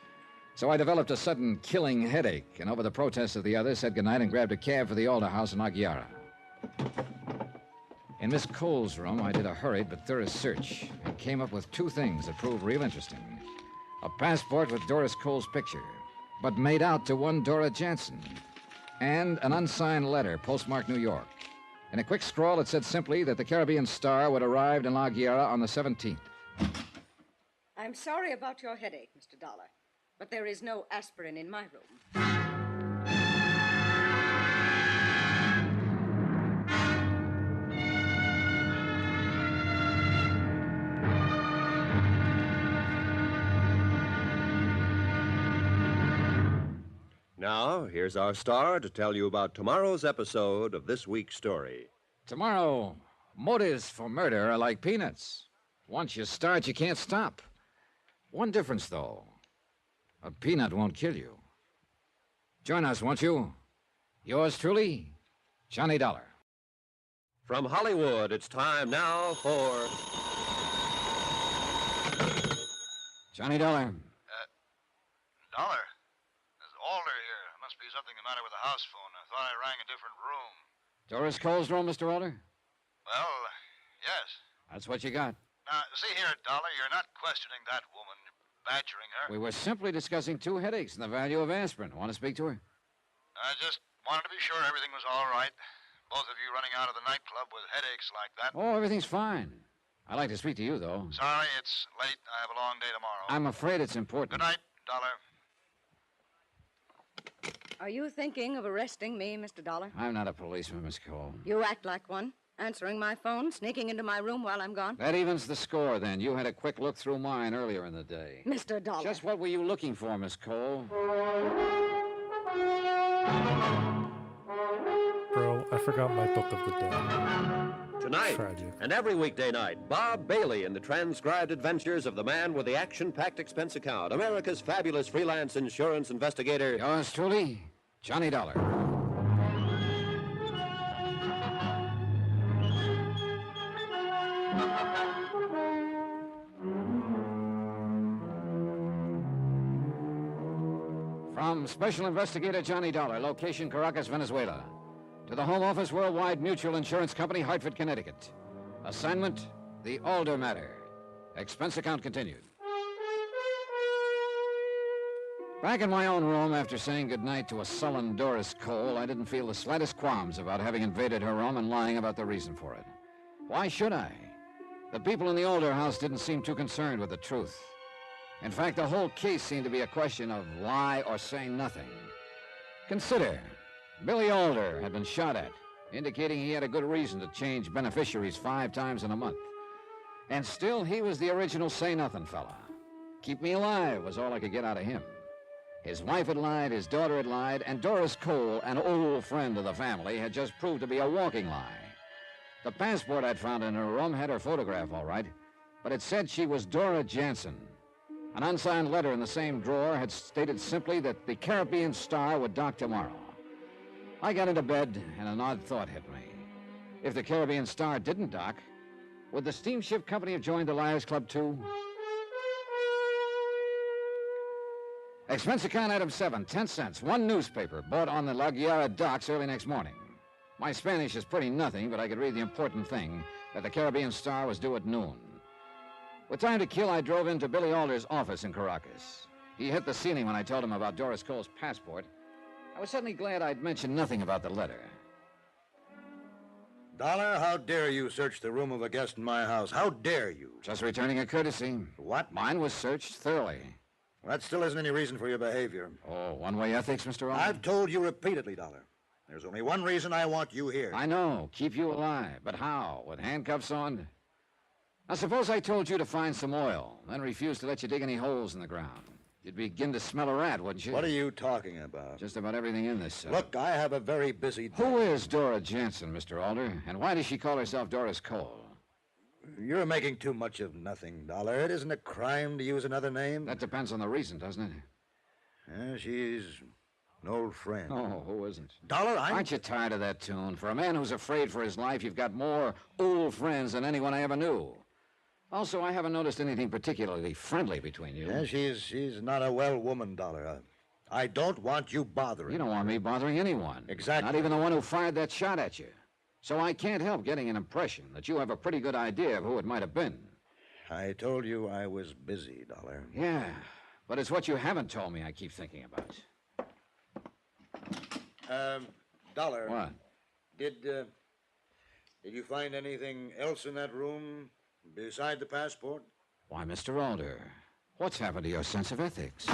So I developed a sudden killing headache, and over the protest of the others, said goodnight and grabbed a cab for the Alder house in Aguilera. In Miss Cole's room, I did a hurried but thorough search and came up with two things that proved real interesting. A passport with Doris Cole's picture, but made out to one Dora Jansen, and an unsigned letter postmarked New York. In a quick scrawl, it said simply that the Caribbean Star would arrive in La Guerra on the 17th. I'm sorry about your headache, Mr. Dollar, but there is no aspirin in my room. Now, here's our star to tell you about tomorrow's episode of this week's story. Tomorrow, motives for murder are like peanuts. Once you start, you can't stop. One difference, though. A peanut won't kill you. Join us, won't you? Yours truly, Johnny Dollar. From Hollywood, it's time now for... Johnny Dollar. Dollar? There's Alder here. Must be something the matter with the house phone. I thought I rang a different room. Doris Cole's room, Mr. Alder? Well, yes. That's what you got. Now, see here, Dollar, you're not questioning that woman, badgering her. We were simply discussing two headaches and the value of aspirin. Want to speak to her? I just wanted to be sure everything was all right. Both of you running out of the nightclub with headaches like that. Oh, everything's fine. I'd like to speak to you, though. Sorry, it's late. I have a long day tomorrow. I'm afraid it's important. Good night, Dollar. Are you thinking of arresting me, Mr. Dollar? I'm not a policeman, Miss Cole. You act like one. Answering my phone, sneaking into my room while I'm gone. That evens the score, then. You had a quick look through mine earlier in the day. Mr. Dollar. Just what were you looking for, Miss Cole? Bro, I forgot my book of the day. Tonight, Tragic. and every weekday night, Bob Bailey in the transcribed adventures of the man with the action-packed expense account, America's fabulous freelance insurance investigator. Yours truly, Johnny Dollar. From Special Investigator Johnny Dollar, location Caracas, Venezuela, to the Home Office Worldwide Mutual Insurance Company, Hartford, Connecticut. Assignment, the Alder matter. Expense account continued. Back in my own room, after saying goodnight to a sullen Doris Cole, I didn't feel the slightest qualms about having invaded her room and lying about the reason for it. Why should I? The people in the Alder house didn't seem too concerned with the truth. In fact, the whole case seemed to be a question of lie or say nothing. Consider, Billy Alder had been shot at, indicating he had a good reason to change beneficiaries 5 times in a month. And still, he was the original say-nothing fella. Keep me alive was all I could get out of him. His wife had lied, his daughter had lied, and Doris Cole, an old friend of the family, had just proved to be a walking lie. The passport I'd found in her room had her photograph, all right, but it said she was Dora Jansen. An unsigned letter in the same drawer had stated simply that the Caribbean Star would dock tomorrow. I got into bed, and an odd thought hit me. If the Caribbean Star didn't dock, would the steamship company have joined the Liars Club, too? Expense account item 7, 10 cents. One newspaper, bought on the La Guerra docks early next morning. My Spanish is pretty nothing, but I could read the important thing, that the Caribbean Star was due at noon. With time to kill, I drove into Billy Alder's office in Caracas. He hit the ceiling when I told him about Doris Cole's passport. I was suddenly glad I'd mentioned nothing about the letter. Dollar, how dare you search the room of a guest in my house? How dare you? Just returning a courtesy. What? Mine was searched thoroughly. Well, that still isn't any reason for your behavior. Oh, one-way ethics, Mr. Alden? I've told you repeatedly, Dollar. There's only one reason I want you here. I know. Keep you alive. But how? With handcuffs on? Now, suppose I told you to find some oil, then refused to let you dig any holes in the ground. You'd begin to smell a rat, wouldn't you? What are you talking about? Just about everything in this cell. Look, I have a very busy day. Who is Dora Jansen, Mr. Alder? And why does she call herself Doris Cole? You're making too much of nothing, Dollar. It isn't a crime to use another name. That depends on the reason, doesn't it? She's an old friend. Oh, who isn't? Dollar, Aren't you tired of that tune? For a man who's afraid for his life, you've got more old friends than anyone I ever knew. Also, I haven't noticed anything particularly friendly between you. Yeah, she's not a well woman, Dollar. I don't want you bothering. You don't want me bothering anyone. Exactly. Not even the one who fired that shot at you. So I can't help getting an impression that you have a pretty good idea of who it might have been. I told you I was busy, Dollar. Yeah, but it's what you haven't told me I keep thinking about. Dollar. What? Did you find anything else in that room beside the passport? Why, Mr. Alder, what's happened to your sense of ethics?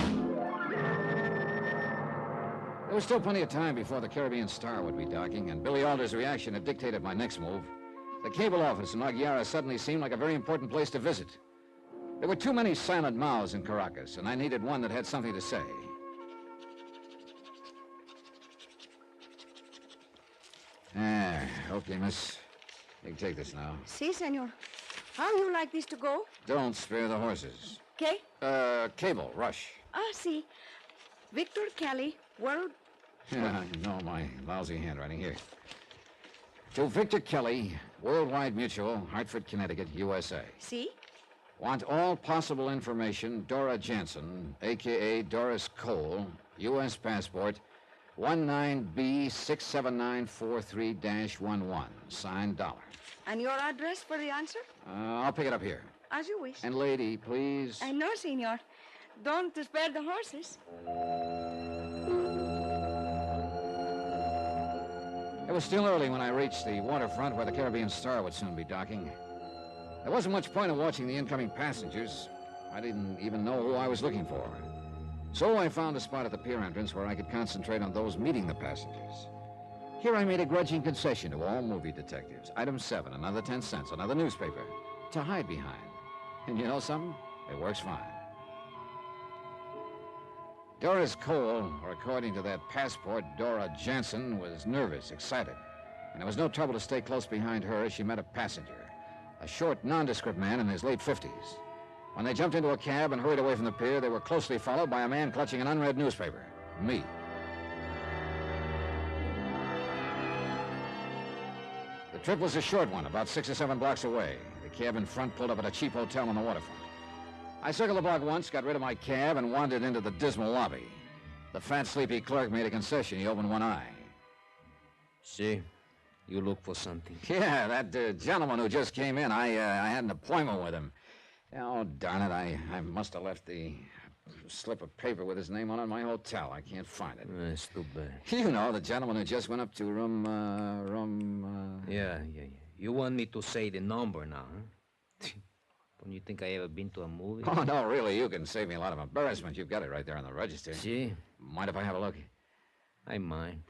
There was still plenty of time before the Caribbean Star would be docking, and Billy Alder's reaction had dictated my next move. The cable office in Aguiara suddenly seemed like a very important place to visit. There were too many silent mouths in Caracas, and I needed one that had something to say. Okay, miss. You can take this now. Si, senor. How you like this to go? Don't spare the horses. Okay. Cable, rush. Si. Victor Kelly, World... Yeah, I know my lousy handwriting. Here. To Victor Kelly, Worldwide Mutual, Hartford, Connecticut, USA. Si? Want all possible information, Dora Jansen, a.k.a. Doris Cole, U.S. passport, 19B67943-11. Signed, Dollar. And your address for the answer? I'll pick it up here. As you wish. And lady, please. I know, senor. Don't spare the horses. It was still early when I reached the waterfront where the Caribbean Star would soon be docking. There wasn't much point in watching the incoming passengers. I didn't even know who I was looking for. So I found a spot at the pier entrance where I could concentrate on those meeting the passengers. Here I made a grudging concession to all movie detectives. Item 7, another 10 cents, another newspaper to hide behind. And you know something? It works fine. Doris Cole, or according to that passport, Dora Jansen, was nervous, excited. And there was no trouble to stay close behind her as she met a passenger, a short, nondescript man in his late 50s. When they jumped into a cab and hurried away from the pier, they were closely followed by a man clutching an unread newspaper. Me. The trip was a short one, about 6 or 7 blocks away. The cab in front pulled up at a cheap hotel on the waterfront. I circled the block once, got rid of my cab, and wandered into the dismal lobby. The fat, sleepy clerk made a concession. He opened one eye. See, you look for something. Yeah, that gentleman who just came in, I had an appointment with him. Oh, darn it, I must have left the slip of paper with his name on it in my hotel. I can't find it. That's too bad. You know, the gentleman who just went up to room. Yeah. You want me to say the number now, huh? Don't you think I ever been to a movie? Oh, no, really, you can save me a lot of embarrassment. You've got it right there on the register. See? Mind if I have a look? I mind.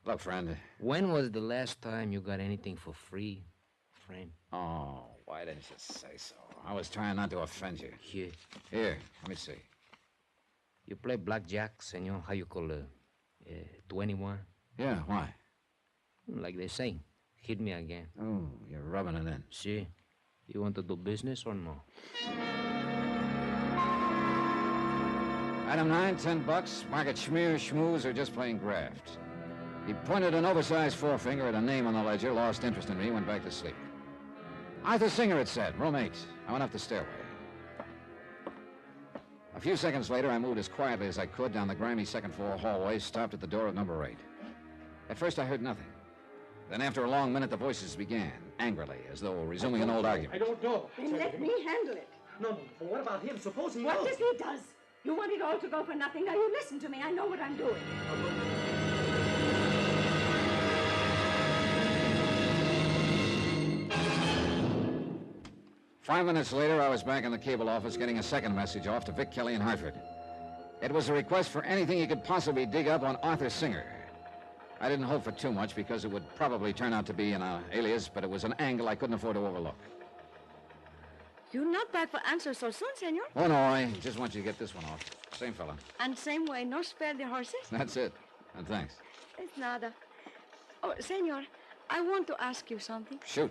Look, friend. When was the last time you got anything for free, friend? Oh, why didn't you say so? I was trying not to offend you. Here. Here, let me see. You play blackjack, senor? How you call it? 21? Yeah, why? Like they say, hit me again. Oh, you're rubbing it in. See? You want to do business or no? Item 9, $10. Market schmear, schmooze, or just plain graft. He pointed an oversized forefinger at a name on the ledger, lost interest in me, went back to sleep. Arthur Singer, it said, room 8. I went up the stairway. A few seconds later, I moved as quietly as I could down the grimy second-floor hallway, stopped at the door of number 8. At first, I heard nothing. Then, after a long minute, the voices began, angrily, as though resuming an old argument. I don't know. Then let me handle it. No, but what about him? Suppose he What knows. if he does? You want it all to go for nothing. Now, you listen to me. I know what I'm doing. 5 minutes later, I was back in the cable office getting a second message off to Vic Kelly in Hartford. It was a request for anything he could possibly dig up on Arthur Singer. I didn't hope for too much because it would probably turn out to be an alias, but it was an angle I couldn't afford to overlook. You're not back for answer so soon, senor. Oh, no, I just want you to get this one off. Same fella. And same way, no spare the horses? That's it. And thanks. It's nada. Oh, senor, I want to ask you something. Shoot.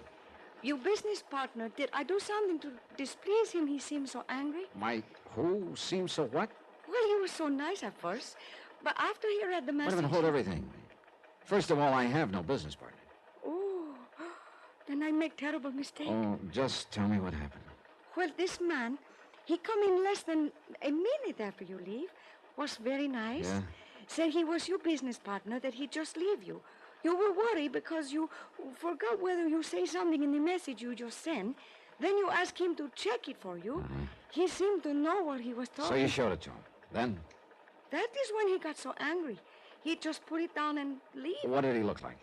Your business partner, did I do something to displease him? He seemed so angry. My who seems so what? Well, he was so nice at first, but after he read the Wait message... a minute, hold everything. First of all, I have no business partner. Oh, then I make terrible mistake. Oh, just tell me what happened. Well, this man, he come in less than a minute after you leave, was very nice. Yeah? Said he was your business partner, that he just leave you. You were worried because you forgot whether you say something in the message you just sent. Then you asked him to check it for you. He seemed to know what he was talking. So you showed it to him. Then? That is when he got so angry. He just put it down and leave. What did he look like?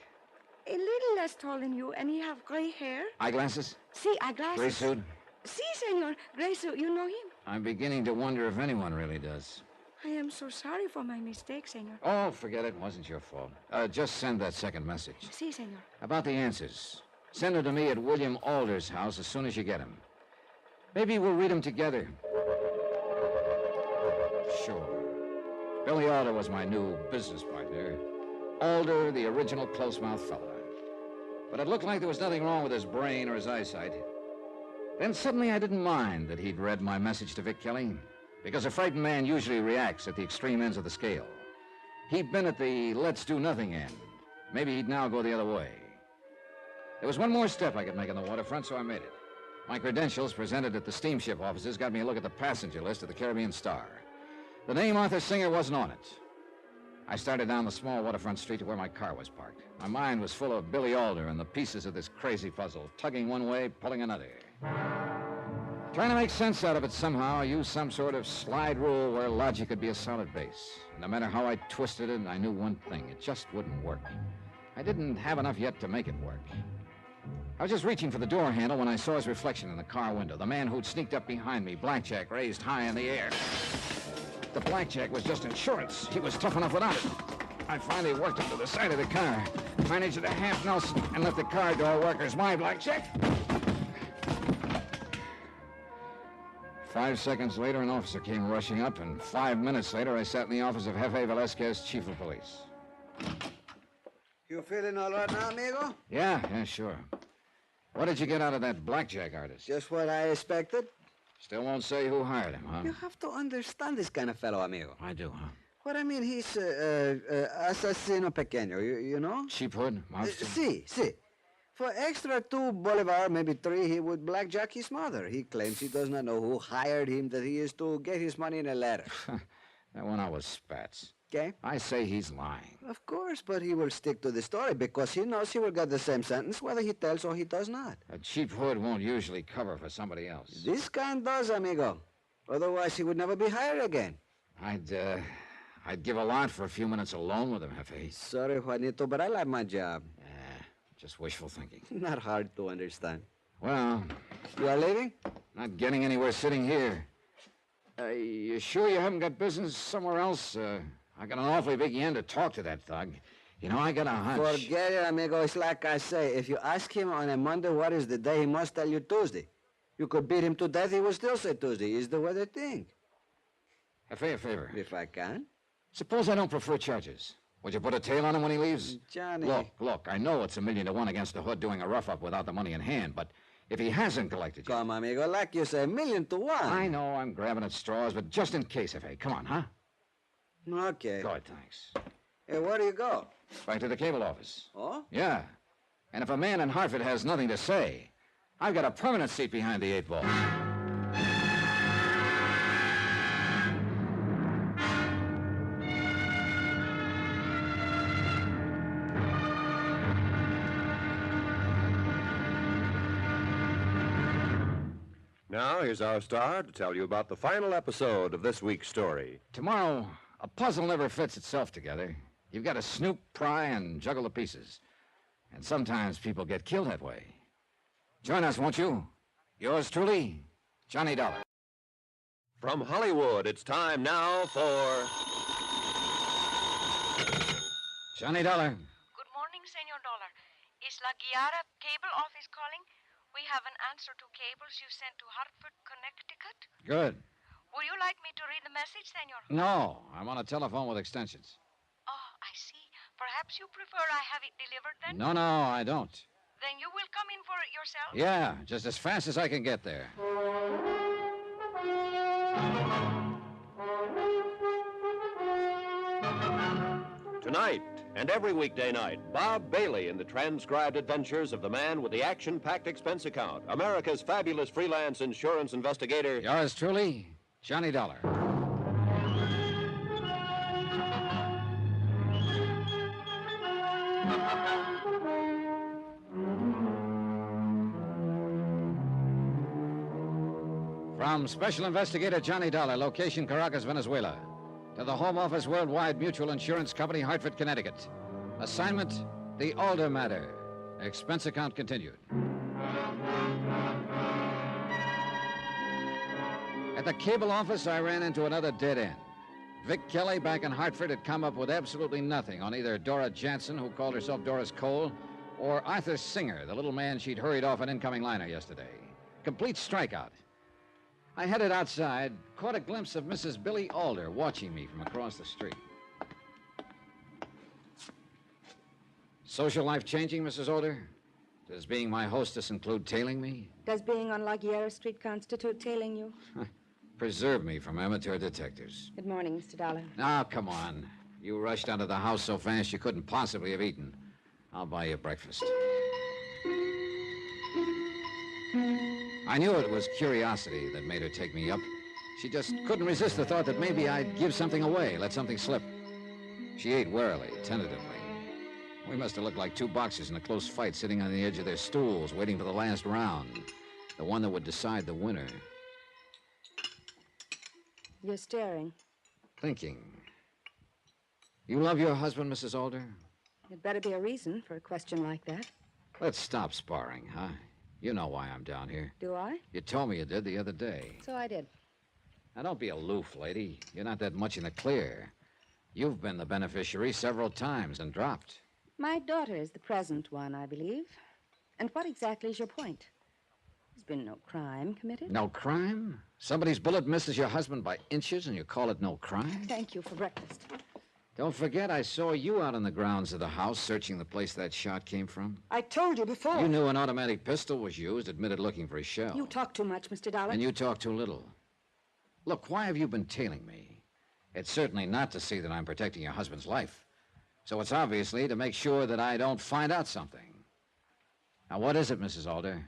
A little less tall than you, and he have gray hair. Eyeglasses? See, eyeglasses. Gray suit? See, senor, gray suit. You know him. I'm beginning to wonder if anyone really does. I am so sorry for my mistake, senor. Oh, forget it. It wasn't your fault. Just send that second message. Si, senor. About the answers. Send them to me at William Alder's house as soon as you get them. Maybe we'll read them together. Sure. Billy Alder was my new business partner. Alder, the original close-mouthed fella. But it looked like there was nothing wrong with his brain or his eyesight. Then suddenly I didn't mind that he'd read my message to Vic Kelly, because a frightened man usually reacts at the extreme ends of the scale. He'd been at the let's-do-nothing end. Maybe he'd now go the other way. There was one more step I could make on the waterfront, so I made it. My credentials presented at the steamship offices got me a look at the passenger list of the Caribbean Star. The name Arthur Singer wasn't on it. I started down the small waterfront street to where my car was parked. My mind was full of Billy Alder and the pieces of this crazy puzzle, tugging one way, pulling another. Trying to make sense out of it somehow, I used some sort of slide rule where logic could be a solid base. No matter how I twisted it, I knew one thing. It just wouldn't work. I didn't have enough yet to make it work. I was just reaching for the door handle when I saw his reflection in the car window. The man who'd sneaked up behind me, blackjack raised high in the air. The blackjack was just insurance. He was tough enough without it. I finally worked him to the side of the car, managed a half Nelson, and let the car door workers my blackjack. 5 seconds later, an officer came rushing up, and 5 minutes later, I sat in the office of Jefe Velasquez, chief of police. You feeling all right now, amigo? Yeah, sure. What did you get out of that blackjack artist? Just what I expected. Still won't say who hired him, huh? You have to understand this kind of fellow, amigo. I do, huh? What I mean, he's asesino pequeño, you know? Sheephood? Mobster? Si. For extra 2 bolivar, maybe 3, he would blackjack his mother. He claims he does not know who hired him, that he is to get his money in a letter. That went out with spats. Okay? I say he's lying. Of course, but he will stick to the story because he knows he will get the same sentence whether he tells or he does not. A cheap hood won't usually cover for somebody else. This kind does, amigo. Otherwise, he would never be hired again. I'd give a lot for a few minutes alone with him, Jefe. Sorry, Juanito, but I like my job. Just wishful thinking. Not hard to understand. Well... You are leaving? Not getting anywhere sitting here. You sure you haven't got business somewhere else? I got an awfully big yen to talk to that thug. You know, I got a hunch. Forget it, amigo. It's like I say. If you ask him on a Monday what is the day, he must tell you Tuesday. You could beat him to death, he will still say Tuesday. Is the way they think. Jefe, a favor. If I can. Suppose I don't prefer charges. Would you put a tail on him when he leaves? Johnny. Look, I know it's 1,000,000 to 1 against the hood doing a rough-up without the money in hand, but if he hasn't collected you... Come, amigo, like you say, 1,000,000 to 1. I know I'm grabbing at straws, but just in case, Jefe. Come on, huh? Okay. Good, thanks. Hey, where do you go? Back to the cable office. Oh? Yeah. And if a man in Hartford has nothing to say, I've got a permanent seat behind the 8 ball. Now, here's our star to tell you about the final episode of this week's story. Tomorrow, a puzzle never fits itself together. You've got to snoop, pry, and juggle the pieces. And sometimes people get killed that way. Join us, won't you? Yours truly, Johnny Dollar. From Hollywood, it's time now for... Johnny Dollar. Good morning, Senor Dollar. Is La Guiara cable office calling? We have an answer to cables you sent to Hartford, Connecticut. Good. Would you like me to read the message, Senor? No, I'm on a telephone with extensions. Oh, I see. Perhaps you prefer I have it delivered then? No, I don't. Then you will come in for it yourself? Yeah, just as fast as I can get there. Tonight and every weekday night, Bob Bailey in the transcribed adventures of the man with the action-packed expense account, America's fabulous freelance insurance investigator. Yours truly, Johnny Dollar. From Special Investigator Johnny Dollar, location Caracas, Venezuela, to the Home Office Worldwide Mutual Insurance Company, Hartford, Connecticut. Assignment, the Alder matter. Expense account continued. At the cable office, I ran into another dead end. Vic Kelly back in Hartford had come up with absolutely nothing on either Dora Jansen, who called herself Doris Cole, or Arthur Singer, the little man she'd hurried off an incoming liner yesterday. Complete strikeout. I headed outside, caught a glimpse of Mrs. Billy Alder watching me from across the street. Social life changing, Mrs. Alder? Does being my hostess include tailing me? Does being on La Guiara Street constitute tailing you? Preserve me from amateur detectives. Good morning, Mr. Dollar. Now, come on. You rushed out of the house so fast you couldn't possibly have eaten. I'll buy you breakfast. I knew it was curiosity that made her take me up. She just couldn't resist the thought that maybe I'd give something away, let something slip. She ate warily, tentatively. We must have looked like two boxers in a close fight sitting on the edge of their stools, waiting for the last round, the one that would decide the winner. You're staring. Thinking. You love your husband, Mrs. Alder? There'd better be a reason for a question like that. Let's stop sparring, huh? You know why I'm down here. Do I? You told me you did the other day. So I did. Now, don't be aloof, lady. You're not that much in the clear. You've been the beneficiary several times and dropped. My daughter is the present one, I believe. And what exactly is your point? There's been no crime committed. No crime? Somebody's bullet misses your husband by inches and you call it no crime? Thank you for breakfast. Don't forget, I saw you out on the grounds of the house searching the place that shot came from. I told you before. You knew an automatic pistol was used, admitted looking for a shell. You talk too much, Mr. Dollar. And you talk too little. Look, why have you been tailing me? It's certainly not to see that I'm protecting your husband's life. So it's obviously to make sure that I don't find out something. Now, what is it, Mrs. Alder?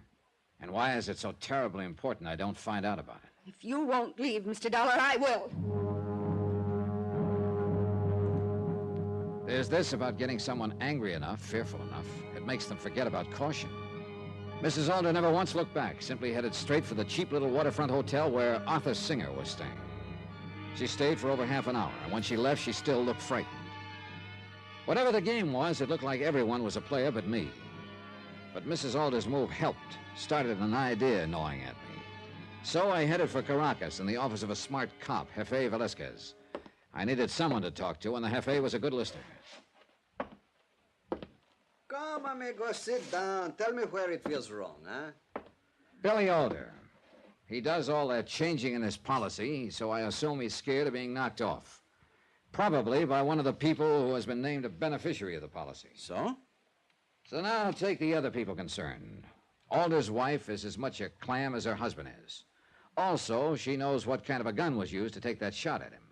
And why is it so terribly important I don't find out about it? If you won't leave, Mr. Dollar, I will. There's this about getting someone angry enough, fearful enough, it makes them forget about caution. Mrs. Alder never once looked back, simply headed straight for the cheap little waterfront hotel where Arthur Singer was staying. She stayed for over half an hour, and when she left, she still looked frightened. Whatever the game was, it looked like everyone was a player but me. But Mrs. Alder's move helped, started an idea gnawing at me. So I headed for Caracas in the office of a smart cop, Jefe Velasquez. I needed someone to talk to, and the Jefe was a good listener. Come, amigo, sit down. Tell me where it feels wrong, huh? Billy Alder. He does all that changing in his policy, so I assume he's scared of being knocked off. Probably by one of the people who has been named a beneficiary of the policy. So? So now I'll take the other people concerned. Alder's wife is as much a clam as her husband is. Also, she knows what kind of a gun was used to take that shot at him.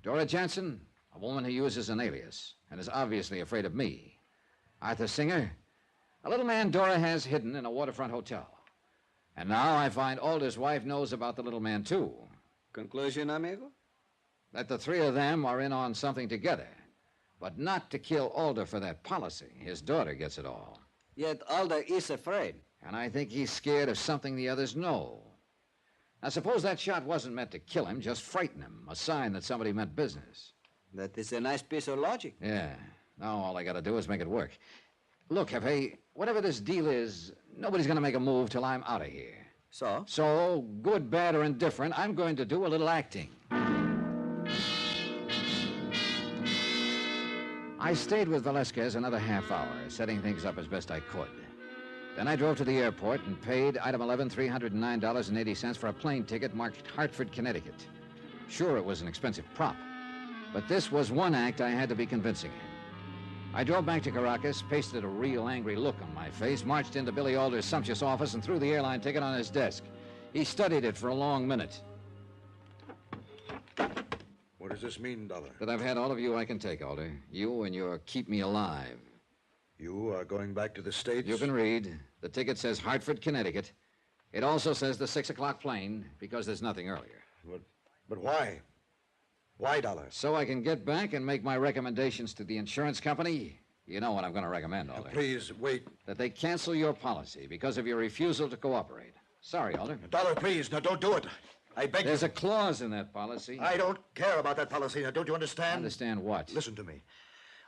Dora Jansen, a woman who uses an alias and is obviously afraid of me. Arthur Singer, a little man Dora has hidden in a waterfront hotel. And now I find Alder's wife knows about the little man, too. Conclusion, amigo? That the three of them are in on something together. But not to kill Alder for that policy. His daughter gets it all. Yet Alder is afraid. And I think he's scared of something the others know. Now, suppose that shot wasn't meant to kill him, just frighten him, a sign that somebody meant business. That is a nice piece of logic. Yeah. Now all I gotta do is make it work. Look, Jefe, whatever this deal is, nobody's gonna make a move till I'm out of here. So? So, good, bad, or indifferent, I'm going to do a little acting. I stayed with Velasquez another half hour, setting things up as best I could. Then I drove to the airport and paid item 11, $309.80 for a plane ticket marked Hartford, Connecticut. Sure, it was an expensive prop, but this was one act I had to be convincing in. I drove back to Caracas, pasted a real angry look on my face, marched into Billy Alder's sumptuous office, and threw the airline ticket on his desk. He studied it for a long minute. What does this mean, Dollar? That I've had all of you I can take, Alder. You and your keep me alive. You are going back to the States? You can read. The ticket says Hartford, Connecticut. It also says the 6 o'clock plane, because there's nothing earlier. But why? Why, Dollar? So I can get back and make my recommendations to the insurance company. You know what I'm going to recommend, Alder. Please, wait. That they cancel your policy because of your refusal to cooperate. Sorry, Alder. Dollar, please, now don't do it. I beg There's a clause in that policy. I don't care about that policy. Now, don't you understand? Understand what? Listen to me.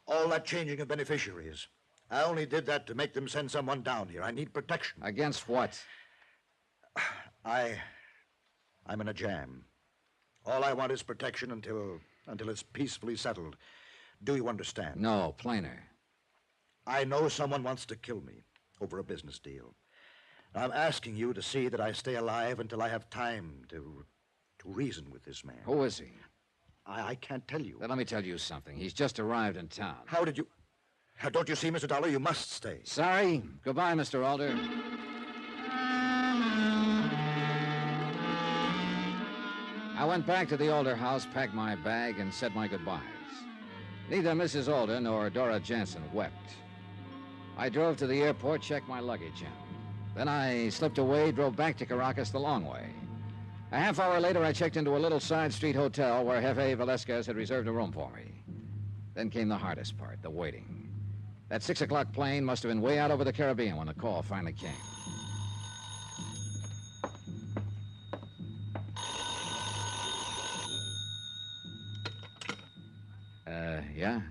All that changing of beneficiaries. I only did that to make them send someone down here. I need protection. Against what? I'm in a jam. All I want is protection until it's peacefully settled. Do you understand? No, plainer. I know someone wants to kill me over a business deal. I'm asking you to see that I stay alive until I have time to reason with this man. Who is he? I can't tell you. Then let me tell you something. He's just arrived in town. How did you... Don't you see, Mr. Dollar? You must stay. Sorry. Goodbye, Mr. Alder. I went back to the Alder house, packed my bag, and said my goodbyes. Neither Mrs. Alder nor Dora Jansen wept. I drove to the airport, checked my luggage in. Then I slipped away, drove back to Caracas the long way. A half hour later, I checked into a little side street hotel where Jefe Velasquez had reserved a room for me. Then came the hardest part, the waiting. That 6 o'clock plane must have been way out over the Caribbean when the call finally came. Yeah?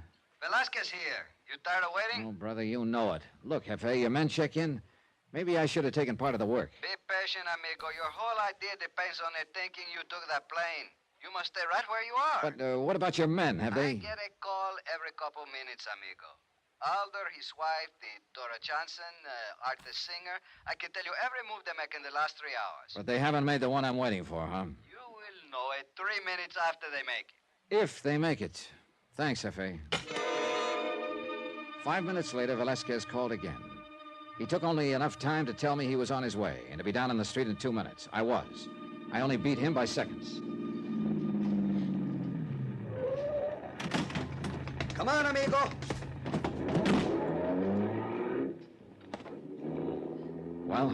Velasquez here. You tired of waiting? Oh, brother, you know it. Look, Jefe, your men check in. Maybe I should have taken part of the work. Be patient, amigo. Your whole idea depends on their thinking you took that plane. You must stay right where you are. But what about your men? Have I they... get a call every couple minutes, amigo. Alder, his wife, the Dora Johnson, Art the singer. I can tell you every move they make in the last 3 hours. But they haven't made the one I'm waiting for, huh? You will know it 3 minutes after they make it. If they make it. Thanks, Jefe. 5 minutes later, Velasquez called again. He took only enough time to tell me he was on his way and to be down in the street in 2 minutes. I was. I only beat him by seconds. Come on, amigo. Well?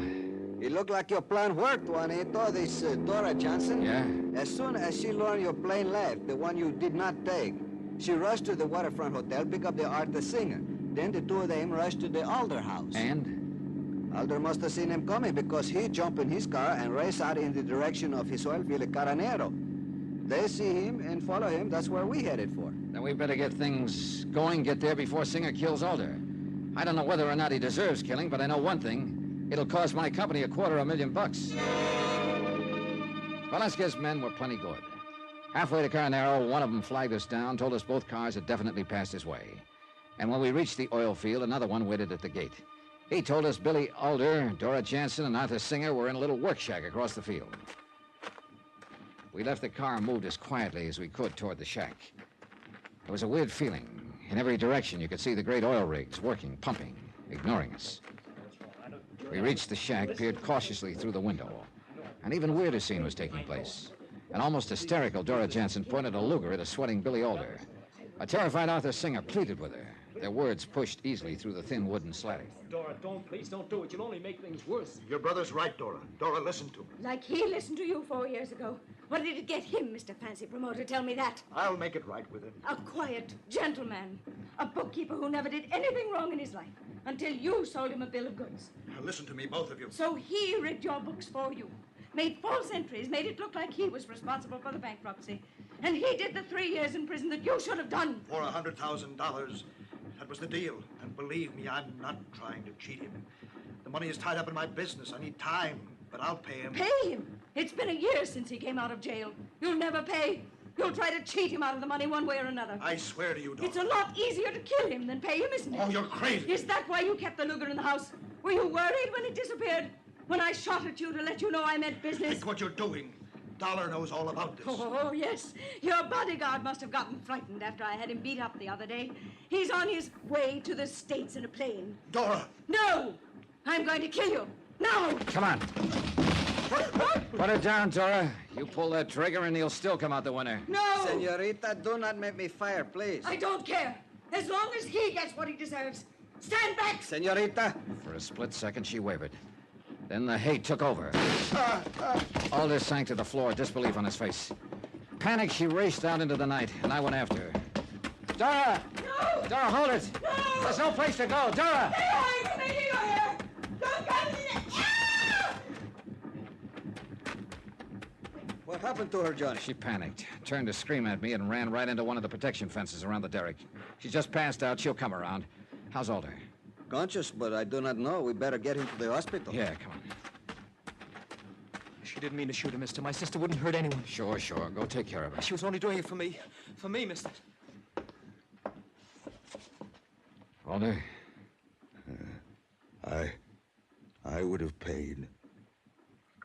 It looked like your plan worked, Juanito. This Dora Johnson. Yeah? As soon as she learned your plane left, the one you did not take, she rushed to the waterfront hotel, pick up the Art the singer. Then the two of them rushed to the Alder house. And? Alder must have seen him coming because he jumped in his car and raced out in the direction of his oil field at Caranero. They see him and follow him. That's where we headed for. Then we better get things going, get there before Singer kills Alder. I don't know whether or not he deserves killing, but I know one thing. It'll cost my company $250,000. Velasquez's men were plenty good. Halfway to Caranero, one of them flagged us down, told us both cars had definitely passed his way. And when we reached the oil field, another one waited at the gate. He told us Billy Alder, Dora Jansen, and Arthur Singer were in a little work shack across the field. We left the car and moved as quietly as we could toward the shack. There was a weird feeling. In every direction, you could see the great oil rigs working, pumping, ignoring us. We reached the shack, peered cautiously through the window. An even weirder scene was taking place. An almost hysterical Dora Jansen pointed a Luger at a sweating Billy Alder. A terrified Arthur Singer pleaded with her. Their words pushed easily through the thin wooden slatting. Dora, please don't do it. You'll only make things worse. Your brother's right, Dora. Dora, listen to me. Like he listened to you 4 years ago. What did it get him, Mr. Fancy Promoter? Tell me that. I'll make it right with him. A quiet gentleman. A bookkeeper who never did anything wrong in his life until you sold him a bill of goods. Now, listen to me, both of you. So he rigged your books for you. made false entries, made it look like he was responsible for the bankruptcy. And he did the 3 years in prison that you should have done. For $100,000. That was the deal. And believe me, I'm not trying to cheat him. The money is tied up in my business. I need time, but I'll pay him. Pay him? It's been a year since he came out of jail. You'll never pay. You'll try to cheat him out of the money one way or another. I swear to you, Dora. It's a lot easier to kill him than pay him, isn't it? Oh, you're crazy. Is that why you kept the Luger in the house? Were you worried when it disappeared? When I shot at you to let you know I meant business? Think what you're doing. Dollar knows all about this. Oh, yes. Your bodyguard must have gotten frightened after I had him beat up the other day. He's on his way to the States in a plane. Dora! No! I'm going to kill you. Now! Come on. Put it down, Dora. You pull that trigger and he'll still come out the winner. No! Senorita, do not make me fire, please. I don't care. As long as he gets what he deserves. Stand back! Senorita! For a split second, she wavered. Then the hate took over. Alder sank to the floor, disbelief on his face. Panicked, she raced out into the night, and I went after her. Dora! No! Dora, hold it! No! There's no place to go, Dora! Stay away from me, you hear? Don't come in! What happened to her, Johnny? She panicked, turned to scream at me, and ran right into one of the protection fences around the derrick. She just passed out. She'll come around. How's Alder? Conscious, but I do not know. We better get him to the hospital. Yeah, come on. She didn't mean to shoot him, mister. My sister wouldn't hurt anyone. Sure. Go take care of her. She was only doing it for me. For me, mister. Alder? I would have paid.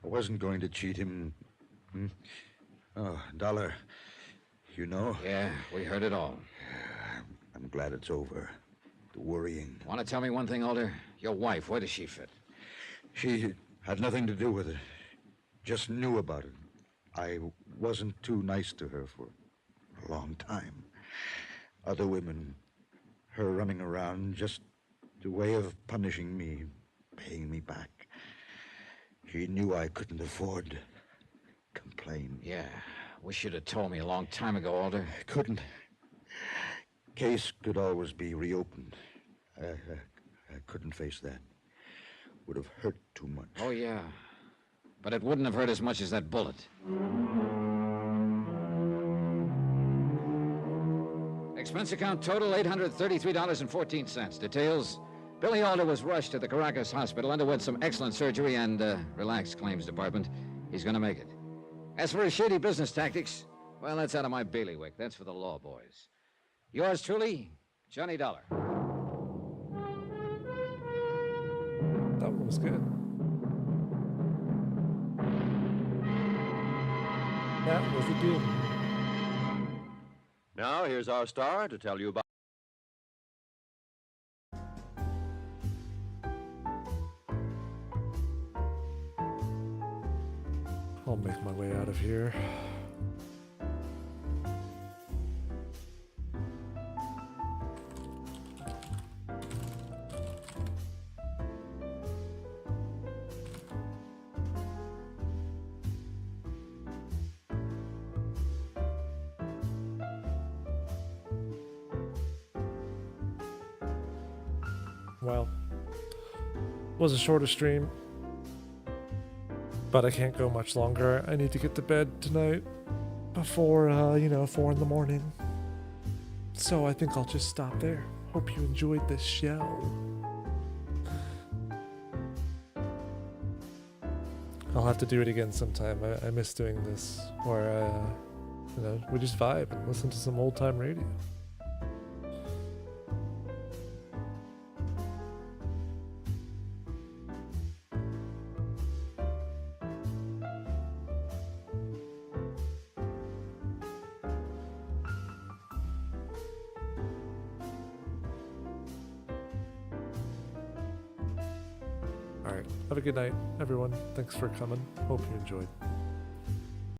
I wasn't going to cheat him. Oh, Dollar, you know? Yeah, we heard it all. I'm glad it's over. The worrying. Want to tell me one thing, Alder? Your wife, where does she fit? She had nothing to do with it. Just knew about it. I wasn't too nice to her for a long time. Other women, her running around, just a way of punishing me, paying me back. She knew I couldn't afford to complain. Yeah, wish you'd have told me a long time ago, Alder. I couldn't. Case could always be reopened. I couldn't face that. Would have hurt too much. Oh, yeah. But it wouldn't have hurt as much as that bullet. Expense account total $833.14. Details: Billy Alder was rushed to the Caracas hospital, underwent some excellent surgery, and relaxed claims department. He's going to make it. As for his shady business tactics, well, that's out of my bailiwick. That's for the law boys. Yours truly, Johnny Dollar. That one was good. That was a good. Now, here's our star to tell you about. I'll make my way out of here. Well, was a shorter stream, but I can't go much longer. I need to get to bed tonight before, 4 in the morning. So I think I'll just stop there. Hope you enjoyed this show. I'll have to do it again sometime. I miss doing this, where, we just vibe and listen to some old-time radio. Alright, have a good night, everyone. Thanks for coming. Hope you enjoyed.